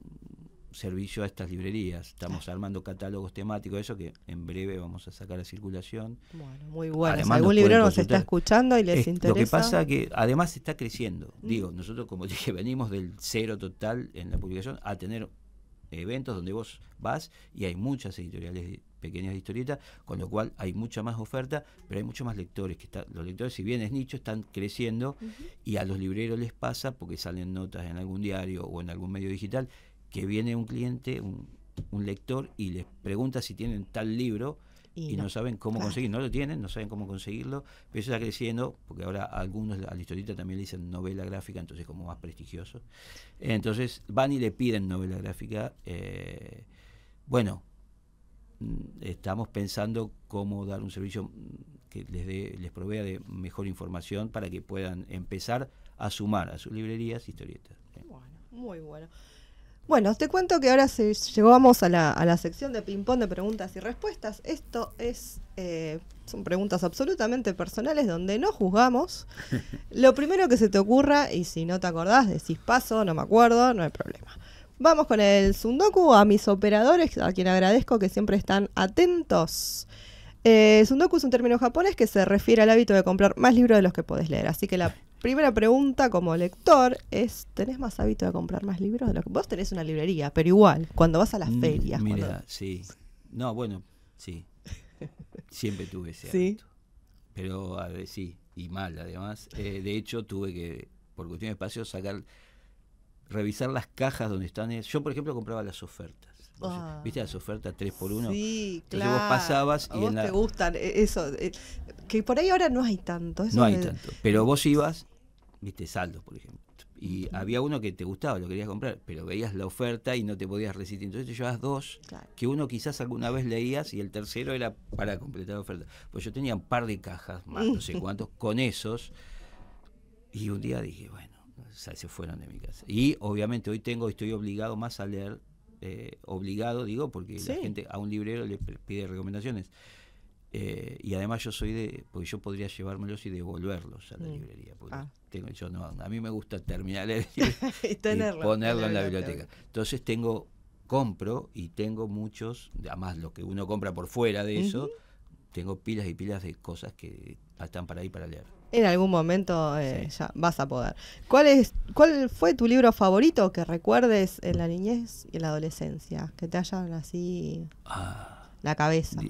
[SPEAKER 3] servicio a estas librerías. Estamos armando catálogos temáticos, eso que en breve vamos a sacar a circulación.
[SPEAKER 2] Bueno, muy bueno.
[SPEAKER 3] Además,
[SPEAKER 2] si algún librero nos está escuchando y les interesa.
[SPEAKER 3] Lo que pasa que además está creciendo. Digo, nosotros, como dije, venimos del 0 total en la publicación a tener eventos donde vos vas y hay muchas editoriales pequeñas de historieta, con lo cual hay mucha más oferta, pero hay muchos más lectores. Los lectores, si bien es nicho, están creciendo, y a los libreros les pasa, porque salen notas en algún diario o en algún medio digital, que viene un cliente, un lector, y les pregunta si tienen tal libro y no saben cómo conseguirlo. No lo tienen, no saben cómo conseguirlo, pero eso está creciendo, porque ahora algunos a la historieta también le dicen novela gráfica, entonces como más prestigioso. Entonces van y le piden novela gráfica. Bueno, estamos pensando cómo dar un servicio que les provea de mejor información para que puedan empezar a sumar a sus librerías historietas.
[SPEAKER 2] Bueno, muy bueno. Bueno, te cuento que ahora llegamos a la sección de ping-pong de preguntas y respuestas. Esto son preguntas absolutamente personales donde no juzgamos. Lo primero que se te ocurra, y si no te acordás, decís paso, no me acuerdo, no hay problema. Vamos con el Sundoku, a mis operadores, a quien agradezco que siempre están atentos. Sundoku es un término japonés que se refiere al hábito de comprar más libros de los que podés leer. Así que la primera pregunta como lector es, ¿tenés más hábito de comprar más libros de los que vos tenés una librería? Pero igual, cuando vas a las ferias.
[SPEAKER 3] Mira, sí. No, bueno, sí. Siempre tuve ese
[SPEAKER 2] ¿Sí?
[SPEAKER 3] hábito. Pero a ver, sí, y mal además. De hecho, tuve que, por cuestión de espacio, revisar las cajas donde están. Yo, por ejemplo, compraba las ofertas. ¿Viste las ofertas 3x1?
[SPEAKER 2] Sí,
[SPEAKER 3] Entonces
[SPEAKER 2] claro.
[SPEAKER 3] vos pasabas
[SPEAKER 2] ¿A
[SPEAKER 3] y
[SPEAKER 2] vos te gustan eso? Que por ahí ahora no hay tanto. Eso
[SPEAKER 3] no hay tanto. Pero vos ibas, viste, saldos, por ejemplo. Y había uno que te gustaba, lo querías comprar, pero veías la oferta y no te podías resistir. Entonces te llevabas dos, claro, que uno quizás alguna vez leías y el tercero era para completar la oferta. Pues yo tenía un par de cajas, más no sé cuántos, con esos. Y un día dije, bueno, o sea, se fueron de mi casa. Y obviamente hoy estoy obligado más a leer, obligado digo, porque la gente a un librero le pide recomendaciones. Y además yo soy porque yo podría llevármelos y devolverlos a la librería, porque a mí me gusta terminar el libro y ponerlo en la biblioteca. Entonces compro y tengo muchos, además lo que uno compra por fuera de eso, tengo pilas y pilas de cosas que están para ahí para leer.
[SPEAKER 2] En algún momento ya vas a poder. ¿Cuál fue tu libro favorito que recuerdes en la niñez y en la adolescencia? Que te hayan así la cabeza.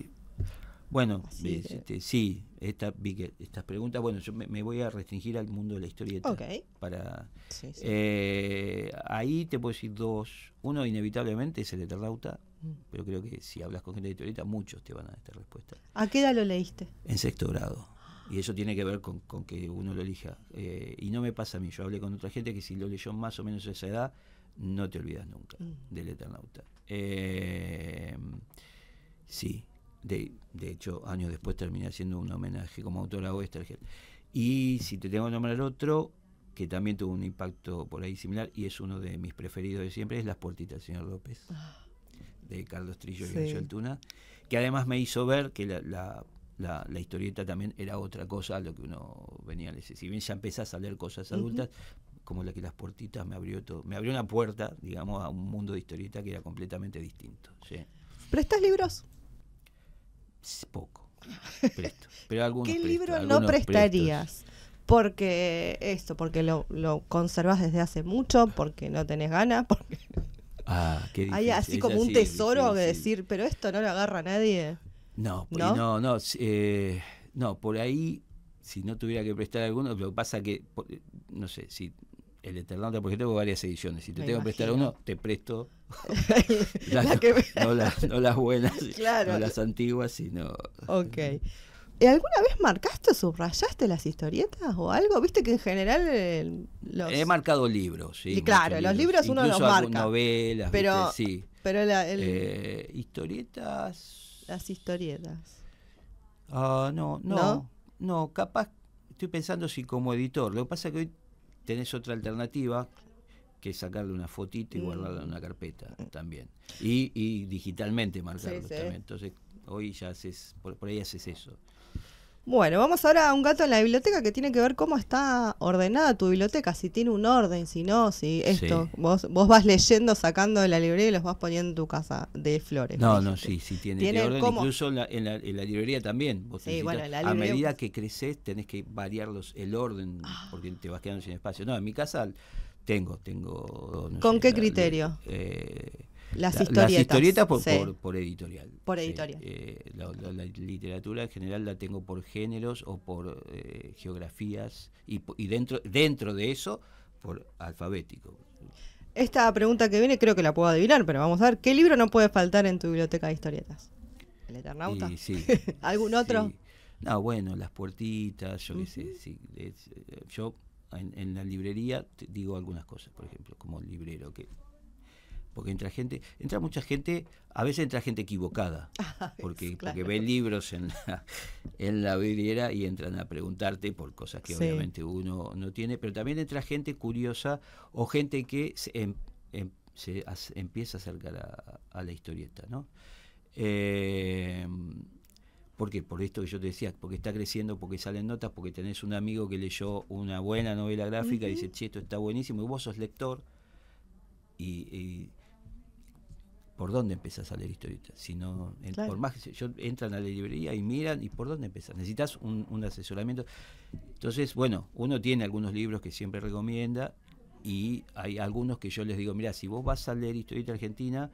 [SPEAKER 3] Bueno, sí, estas preguntas, bueno, yo me voy a restringir al mundo de la historieta.
[SPEAKER 2] Okay.
[SPEAKER 3] Ahí te puedo decir dos. Uno, inevitablemente, es El Eternauta, pero creo que si hablas con gente de historieta, muchos te van a dar esta respuesta.
[SPEAKER 2] ¿A qué edad lo leíste?
[SPEAKER 3] En 6º grado. Y eso tiene que ver con que uno lo elija. Y no me pasa a mí, yo hablé con otra gente que si lo leyó más o menos a esa edad, no te olvidas nunca del Eternauta. Sí. De hecho, años después terminé haciendo un homenaje como autor a Oesterheld. Y si te tengo que nombrar otro, que también tuvo un impacto por ahí similar, y es uno de mis preferidos de siempre, es Las puertitas del señor López, de Carlos Trillo y Horacio Altuna, que además me hizo ver que la historieta también era otra cosa a lo que uno venía a leer. Si bien ya empezás a leer cosas adultas, como la que Las puertitas me abrió una puerta, digamos, a un mundo de historieta que era completamente distinto. ¿Sí?
[SPEAKER 2] ¿Prestas libros?
[SPEAKER 3] Poco, presto. Pero algunos
[SPEAKER 2] ¿Qué libro no prestarías? Porque lo conservas desde hace mucho, porque no tenés ganas, porque
[SPEAKER 3] qué difícil.
[SPEAKER 2] Hay así como un tesoro que decir, pero esto no lo agarra nadie.
[SPEAKER 3] No, por ahí, si no tuviera que prestar alguno, lo que pasa que, no sé, si El Eternauta, porque tengo varias ediciones, si te tengo que prestar uno, te presto no las buenas, claro, no las antiguas, sino...
[SPEAKER 2] Ok. ¿Alguna vez marcaste o subrayaste las historietas o algo? Viste que en general
[SPEAKER 3] he marcado libros, sí.
[SPEAKER 2] Y claro, los libros uno los marca.
[SPEAKER 3] Novelas,
[SPEAKER 2] pero,
[SPEAKER 3] ¿viste? Sí.
[SPEAKER 2] Pero
[SPEAKER 3] historietas...
[SPEAKER 2] Las historietas.
[SPEAKER 3] No, capaz estoy pensando si como editor. Lo que pasa es que hoy tenés otra alternativa, que es sacarle una fotito y guardarla en una carpeta también. Y digitalmente marcarlo también. Entonces, hoy ya haces, por ahí haces eso.
[SPEAKER 2] Bueno, vamos ahora a un gato en la biblioteca que tiene que ver cómo está ordenada tu biblioteca, si tiene un orden, si no, si esto. Sí. Vos vas leyendo, sacando de la librería y los vas poniendo en tu casa de flores.
[SPEAKER 3] Sí tiene orden. Incluso en la librería también. Vos a medida que creces tenés que variar el orden, porque te vas quedando sin espacio. No, en mi casa tengo
[SPEAKER 2] ¿Con qué criterio? Las historietas
[SPEAKER 3] por editorial.
[SPEAKER 2] Por editorial.
[SPEAKER 3] La literatura en general la tengo por géneros o por geografías y dentro de eso por alfabético.
[SPEAKER 2] Esta pregunta que viene creo que la puedo adivinar, pero vamos a ver, ¿qué libro no puede faltar en tu biblioteca de historietas? ¿El Eternauta?
[SPEAKER 3] Sí.
[SPEAKER 2] ¿Algún otro?
[SPEAKER 3] Sí. No, bueno, Las puertitas, yo qué sé. Sí, yo en la librería digo algunas cosas, por ejemplo, como librero, porque entra mucha gente, a veces entra gente equivocada, porque ve libros en la vidriera y entran a preguntarte por cosas que obviamente uno no tiene, pero también entra gente curiosa o gente que se empieza a acercar a la historieta, ¿no? ¿Por qué? Por esto que yo te decía, porque está creciendo, porque salen notas, porque tenés un amigo que leyó una buena novela gráfica y dice, che, esto está buenísimo, y vos sos lector, y ¿por dónde empezás a leer historietas? Si no,
[SPEAKER 2] Claro.
[SPEAKER 3] por más que entran a la librería y miran, ¿y por dónde empezás? Necesitas un asesoramiento. Entonces, bueno, uno tiene algunos libros que siempre recomienda y hay algunos que yo les digo, mira, si vos vas a leer historieta argentina,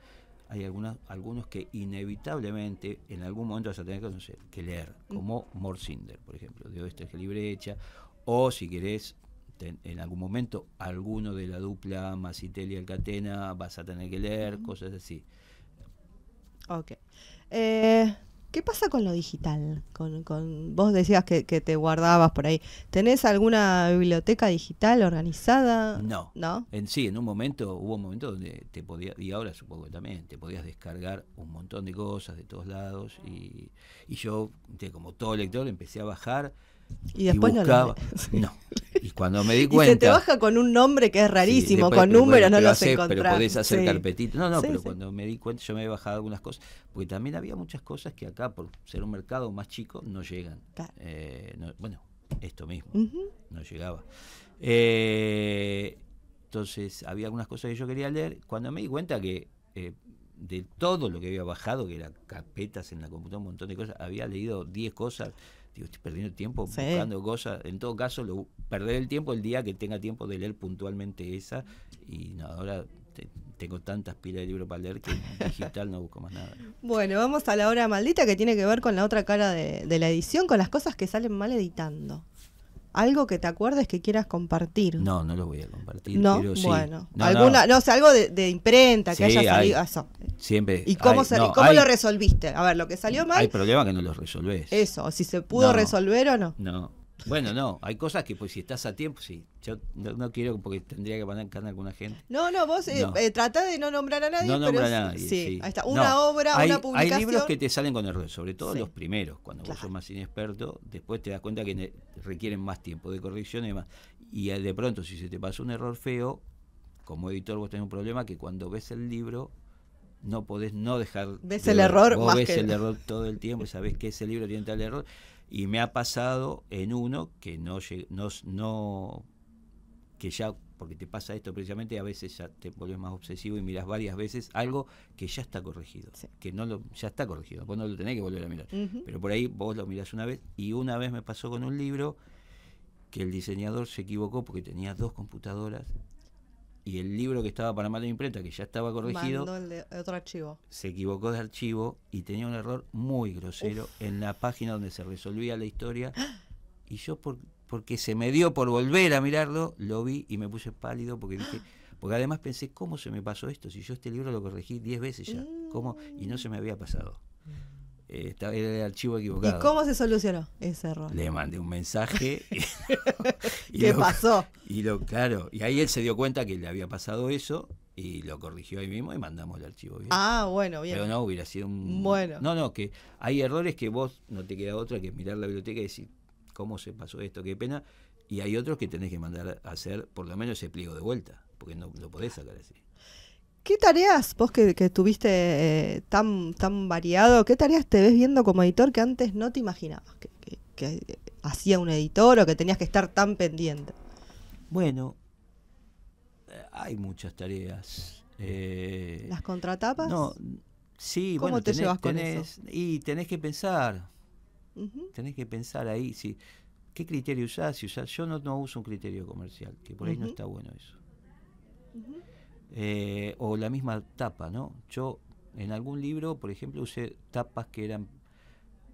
[SPEAKER 3] hay algunos que inevitablemente en algún momento vas a tener que leer, como Morcinder, por ejemplo, de Oester Gelibrecha, o si querés, en algún momento, alguno de la dupla Masitelli y Alcatena vas a tener que leer, cosas así.
[SPEAKER 2] Ok. ¿Qué pasa con lo digital? Vos decías que te guardabas por ahí. ¿Tenés alguna biblioteca digital organizada?
[SPEAKER 3] No.
[SPEAKER 2] ¿No?
[SPEAKER 3] En un momento, hubo un momento donde te podía, y ahora supongo que también, te podías descargar un montón de cosas de todos lados, y yo, como todo lector, empecé a bajar.
[SPEAKER 2] Y después
[SPEAKER 3] buscaba, no. Y cuando me di cuenta.
[SPEAKER 2] Y se te baja con un nombre que es rarísimo,
[SPEAKER 3] después,
[SPEAKER 2] con números no
[SPEAKER 3] pero
[SPEAKER 2] los encontrás.
[SPEAKER 3] Pero podés hacer
[SPEAKER 2] Sí.
[SPEAKER 3] carpetitas. No,
[SPEAKER 2] Sí,
[SPEAKER 3] pero
[SPEAKER 2] sí.
[SPEAKER 3] cuando me di cuenta, yo me había bajado algunas cosas, porque también había muchas cosas que acá, por ser un mercado más chico, no llegan.
[SPEAKER 2] Claro.
[SPEAKER 3] Bueno, esto mismo,
[SPEAKER 2] Ujú.
[SPEAKER 3] no llegaba. Entonces, había algunas cosas que yo quería leer. Cuando me di cuenta que de todo lo que había bajado, que eran carpetas en la computadora, un montón de cosas, había leído 10 cosas. Digo, estoy perdiendo tiempo
[SPEAKER 2] Sí.
[SPEAKER 3] buscando cosas. En todo caso, perder el tiempo el día que tenga tiempo de leer puntualmente esa. Y no, ahora tengo tantas pilas de libros para leer que digital no busco más nada.
[SPEAKER 2] Bueno, vamos a la hora maldita, que tiene que ver con la otra cara de la edición, con las cosas que salen mal editando. Algo que te acuerdes que quieras compartir.
[SPEAKER 3] No lo voy a compartir.
[SPEAKER 2] No,
[SPEAKER 3] pero sí.
[SPEAKER 2] bueno.
[SPEAKER 3] No,
[SPEAKER 2] alguna, no, o sea, algo de imprenta que
[SPEAKER 3] Sí,
[SPEAKER 2] haya salido.
[SPEAKER 3] hay.
[SPEAKER 2] Eso.
[SPEAKER 3] Siempre.
[SPEAKER 2] ¿Y cómo,
[SPEAKER 3] hay,
[SPEAKER 2] cómo
[SPEAKER 3] hay-
[SPEAKER 2] lo resolviste? A ver, lo que salió mal,
[SPEAKER 3] Hay problemas que no los resolvés.
[SPEAKER 2] eso, si se pudo
[SPEAKER 3] No.
[SPEAKER 2] resolver o no.
[SPEAKER 3] No. Bueno, no. Hay cosas que, pues, si estás a tiempo, sí. Yo no quiero, porque tendría que poner carne a alguna gente.
[SPEAKER 2] No, vos
[SPEAKER 3] No.
[SPEAKER 2] Tratá de no nombrar a nadie,
[SPEAKER 3] No
[SPEAKER 2] pero
[SPEAKER 3] nombra
[SPEAKER 2] sí,
[SPEAKER 3] a nadie.
[SPEAKER 2] sí, ahí está.
[SPEAKER 3] No,
[SPEAKER 2] Una obra,
[SPEAKER 3] hay,
[SPEAKER 2] una publicación.
[SPEAKER 3] Hay libros que te salen con errores, sobre todo
[SPEAKER 2] Sí.
[SPEAKER 3] los primeros. Cuando
[SPEAKER 2] Claro.
[SPEAKER 3] vos sos más inexperto, después te das cuenta que requieren más tiempo de corrección y demás. Y de pronto, si se te pasó un error feo, como editor vos tenés un problema que cuando ves el libro no podés no dejar
[SPEAKER 2] Ves
[SPEAKER 3] de
[SPEAKER 2] el
[SPEAKER 3] ver.
[SPEAKER 2] error
[SPEAKER 3] Vos
[SPEAKER 2] más
[SPEAKER 3] ves
[SPEAKER 2] que-
[SPEAKER 3] el error todo el tiempo y sabés que ese libro tiene tal error. Y me ha pasado en uno que que ya, porque te pasa esto precisamente, a veces ya te vuelves más obsesivo y miras varias veces algo que ya está corregido,
[SPEAKER 2] Sí.
[SPEAKER 3] que ya está corregido, vos no lo tenés que volver a mirar.
[SPEAKER 2] Ujú.
[SPEAKER 3] Pero por ahí vos lo mirás una vez, y una vez me pasó con un libro que el diseñador se equivocó porque tenía 2 computadoras, y el libro que estaba para mala imprenta, que ya estaba corregido,
[SPEAKER 2] Mandó el de otro archivo.
[SPEAKER 3] se equivocó de archivo y tenía un error muy grosero en la página donde se resolvía la historia. Y yo, porque se me dio por volver a mirarlo, lo vi y me puse pálido porque dije, porque además pensé, ¿cómo se me pasó esto? Si yo este libro lo corregí 10 veces ya, ¿cómo? Y no se me había pasado. Era el archivo equivocado.
[SPEAKER 2] ¿Y cómo se solucionó ese error?
[SPEAKER 3] Le mandé un mensaje.
[SPEAKER 2] ¿Qué pasó?
[SPEAKER 3] Claro, y ahí él se dio cuenta que le había pasado eso y lo corrigió ahí mismo y mandamos el archivo bien.
[SPEAKER 2] Ah, bueno, bien.
[SPEAKER 3] Pero no hubiera sido un...
[SPEAKER 2] Bueno.
[SPEAKER 3] No, que hay errores que vos no te queda otra que mirar la biblioteca y decir, ¿cómo se pasó esto? Qué pena. Y hay otros que tenés que mandar a hacer por lo menos ese pliego de vuelta, porque no lo podés sacar así.
[SPEAKER 2] ¿Qué tareas, vos que tuviste tan variado, qué tareas te ves viendo como editor que antes no te imaginabas que hacía un editor o que tenías que estar tan pendiente?
[SPEAKER 3] Bueno, hay muchas tareas.
[SPEAKER 2] ¿Las contratapas?
[SPEAKER 3] No, sí,
[SPEAKER 2] ¿Cómo
[SPEAKER 3] bueno,
[SPEAKER 2] te llevas con eso?
[SPEAKER 3] Y tenés que pensar.
[SPEAKER 2] Ujú.
[SPEAKER 3] Tenés que pensar ahí, si, ¿qué criterio usás? Yo no uso un criterio comercial, que por ahí no
[SPEAKER 2] Ujú.
[SPEAKER 3] está bueno eso. O la misma tapa, ¿no? Yo en algún libro, por ejemplo, usé tapas que eran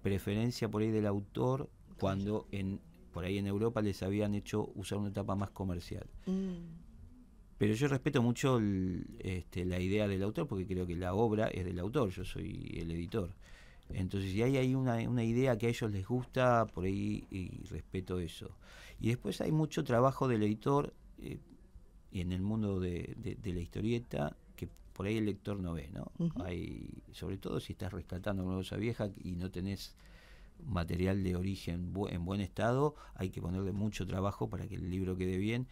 [SPEAKER 3] preferencia por ahí del autor, cuando por ahí en Europa les habían hecho usar una tapa más comercial. Pero yo respeto mucho la idea del autor, porque creo que la obra es del autor, yo soy el editor. Entonces, si hay una idea que a ellos les gusta, por ahí, y respeto eso. Y después hay mucho trabajo del editor, y en el mundo de la historieta, que por ahí el lector no ve, ¿no?
[SPEAKER 2] Ujú.
[SPEAKER 3] Sobre todo si estás rescatando una cosa vieja y no tenés material de origen en buen estado, hay que ponerle mucho trabajo para que el libro quede bien.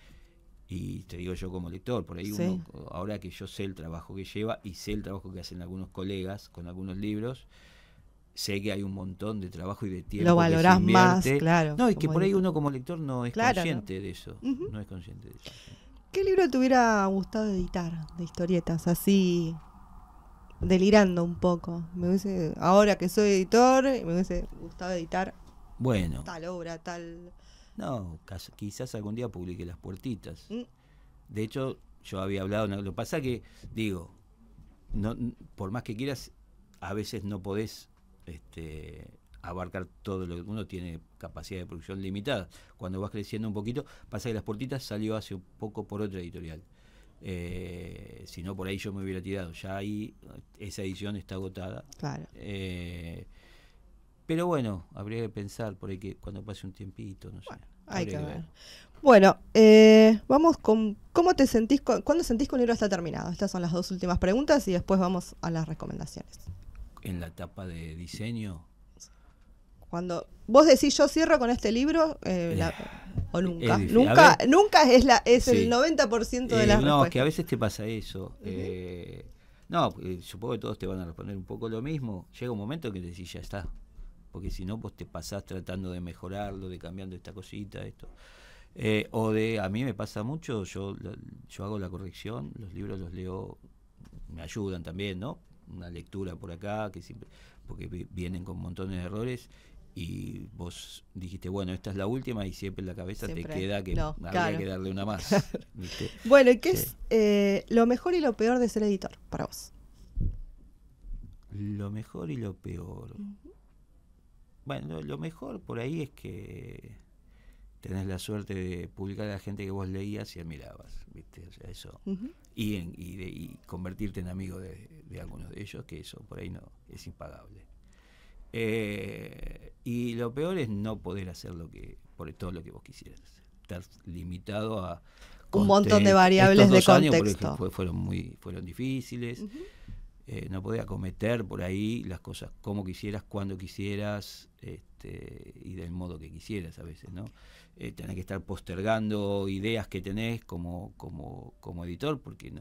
[SPEAKER 3] Y te digo yo como lector, por ahí
[SPEAKER 2] Sí.
[SPEAKER 3] uno, ahora que yo sé el trabajo que lleva y sé el trabajo que hacen algunos colegas con algunos libros, sé que hay un montón de trabajo y de tiempo
[SPEAKER 2] Lo
[SPEAKER 3] que se
[SPEAKER 2] valorás más,
[SPEAKER 3] invierte.
[SPEAKER 2] claro.
[SPEAKER 3] No, y que
[SPEAKER 2] como
[SPEAKER 3] por ahí
[SPEAKER 2] editor.
[SPEAKER 3] uno como lector no es
[SPEAKER 2] Claro,
[SPEAKER 3] consciente de eso.
[SPEAKER 2] Ujú.
[SPEAKER 3] No es consciente de eso.
[SPEAKER 2] ¿Qué libro te hubiera gustado editar de historietas? Así, delirando un poco. Ahora que soy editor, me hubiese gustado editar tal obra, tal...
[SPEAKER 3] No, quizás algún día publique Las Puertitas. De hecho, yo había hablado, lo que pasa que, digo, no, por más que quieras, a veces no podés abarcar todo lo que uno tiene, capacidad de producción limitada. Cuando vas creciendo un poquito, pasa que Las Puertitas salió hace un poco por otra editorial. Si no, por ahí yo me hubiera tirado. Ya ahí esa edición está agotada.
[SPEAKER 2] Claro.
[SPEAKER 3] Pero bueno, habría que pensar por ahí que cuando pase un tiempito, no sé.
[SPEAKER 2] Bueno, hay que ver. Bueno, vamos con ¿cuándo sentís que un libro está terminado? Estas son las 2 últimas preguntas y después vamos a las recomendaciones.
[SPEAKER 3] En la etapa de diseño.
[SPEAKER 2] Cuando vos decís yo cierro con este libro, o nunca. Nunca es
[SPEAKER 3] sí.
[SPEAKER 2] El 90% de las respuestas.
[SPEAKER 3] No, que a veces te pasa eso. No, supongo que todos te van a responder un poco lo mismo. Llega un momento que te decís ya está. Porque si no, pues te pasás tratando de mejorarlo, de cambiando esta cosita, esto. A mí me pasa mucho, yo hago la corrección, los libros los leo, me ayudan también, ¿no? Una lectura por acá, que siempre, porque vienen con montones de errores, y vos dijiste, bueno, esta es la última, y siempre en la cabeza te queda que habría que darle una más. ¿Viste?
[SPEAKER 2] Bueno, ¿y qué es lo mejor y lo peor de ser editor para vos?
[SPEAKER 3] Lo mejor y lo peor. Bueno, lo mejor por ahí es que tenés la suerte de publicar a la gente que vos leías y admirabas, ¿viste? O sea, eso. Y convertirte en amigo de algunos de ellos, que eso por ahí no es impagable. Y lo peor es no poder hacer por todo lo que vos quisieras. Estar limitado a
[SPEAKER 2] un montón de variables de contexto.
[SPEAKER 3] Años, fueron difíciles. No podía acometer por ahí las cosas como quisieras, cuando quisieras, y del modo que quisieras a veces, ¿no? Tenés que estar postergando ideas que tenés como editor, porque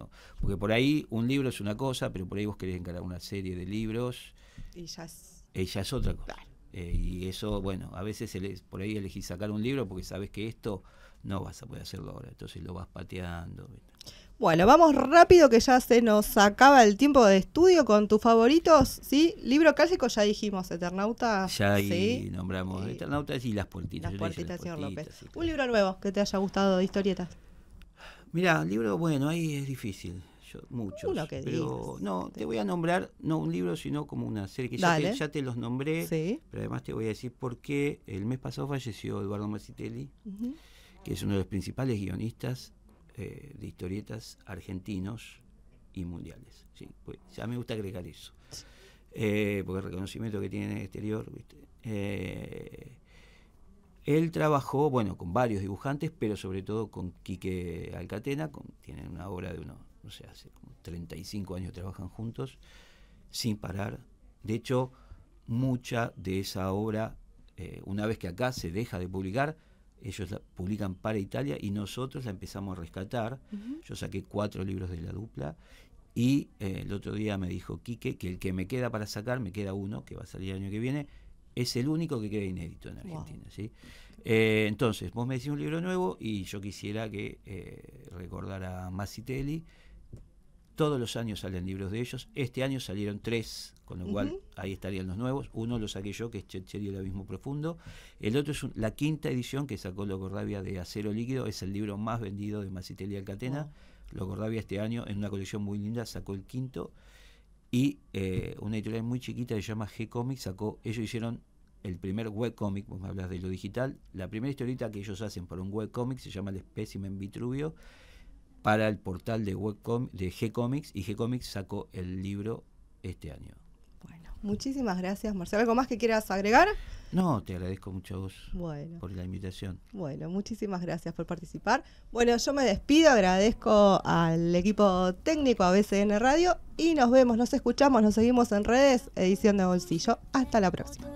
[SPEAKER 3] por ahí un libro es una cosa, pero por ahí vos querés encarar una serie de libros
[SPEAKER 2] y ya
[SPEAKER 3] es otra cosa. Claro. Y eso, bueno, a veces por ahí elegís sacar un libro porque sabés que esto no vas a poder hacerlo ahora, entonces lo vas pateando, ¿viste?
[SPEAKER 2] Bueno, vamos rápido que ya se nos acaba el tiempo de estudio con tus favoritos, ¿sí? Libro clásico ya dijimos, Eternauta.
[SPEAKER 3] Ya ahí nombramos Eternauta y Las Puertitas.
[SPEAKER 2] Las Puertitas, señor López.
[SPEAKER 3] Sí,
[SPEAKER 2] un libro nuevo que te haya gustado de historietas.
[SPEAKER 3] Mirá, libro, bueno, ahí es difícil. Muchos.
[SPEAKER 2] Uno que
[SPEAKER 3] pero
[SPEAKER 2] digas.
[SPEAKER 3] No, te voy a nombrar, no un libro, sino como una serie que ya te los nombré.
[SPEAKER 2] Sí.
[SPEAKER 3] Pero además te voy a decir por qué el mes pasado falleció Eduardo Mazzitelli, que es uno de los principales guionistas de historietas argentinos y mundiales. Sí, pues ya me gusta agregar eso. Porque el reconocimiento que tiene en el exterior, ¿viste? Él trabajó, bueno, con varios dibujantes, pero sobre todo con Quique Alcatena, tienen una obra de no sé, hace como 35 años trabajan juntos, sin parar. De hecho, mucha de esa obra, una vez que acá se deja de publicar, ellos la publican para Italia y nosotros la empezamos a rescatar. Yo saqué 4 libros de la dupla y el otro día me dijo Quique que el que me queda para sacar, me queda uno que va a salir el año que viene, es el único que queda inédito en Argentina. Wow. ¿Sí? Entonces, vos me decís un libro nuevo y yo quisiera que recordara a Mazzitelli. Todos los años salen libros de ellos. Este año salieron 3, con lo cual ahí estarían los nuevos. Uno lo saqué yo, que es Chetcheri y el abismo profundo. El otro es la 5ª edición que sacó Logorravia de Acero Líquido. Es el libro más vendido de Mazzitelli y Alcatena. Wow. Logorravia este año, en una colección muy linda, sacó el 5º. Y una editorial muy chiquita que se llama G-Comics ellos hicieron el primer webcomic, vos me hablas de lo digital. La primera historieta que ellos hacen para un webcomic se llama El Espécimen Vitruvio, para el portal de G-Comics, y G-Comics sacó el libro este año.
[SPEAKER 2] Bueno, muchísimas gracias, Marcelo. ¿Algo más que quieras agregar?
[SPEAKER 3] No, te agradezco mucho a vos por la invitación.
[SPEAKER 2] Bueno, muchísimas gracias por participar. Bueno, yo me despido, agradezco al equipo técnico a BCN Radio y nos vemos, nos escuchamos, nos seguimos en redes, edición de Bolsillo. Hasta la próxima.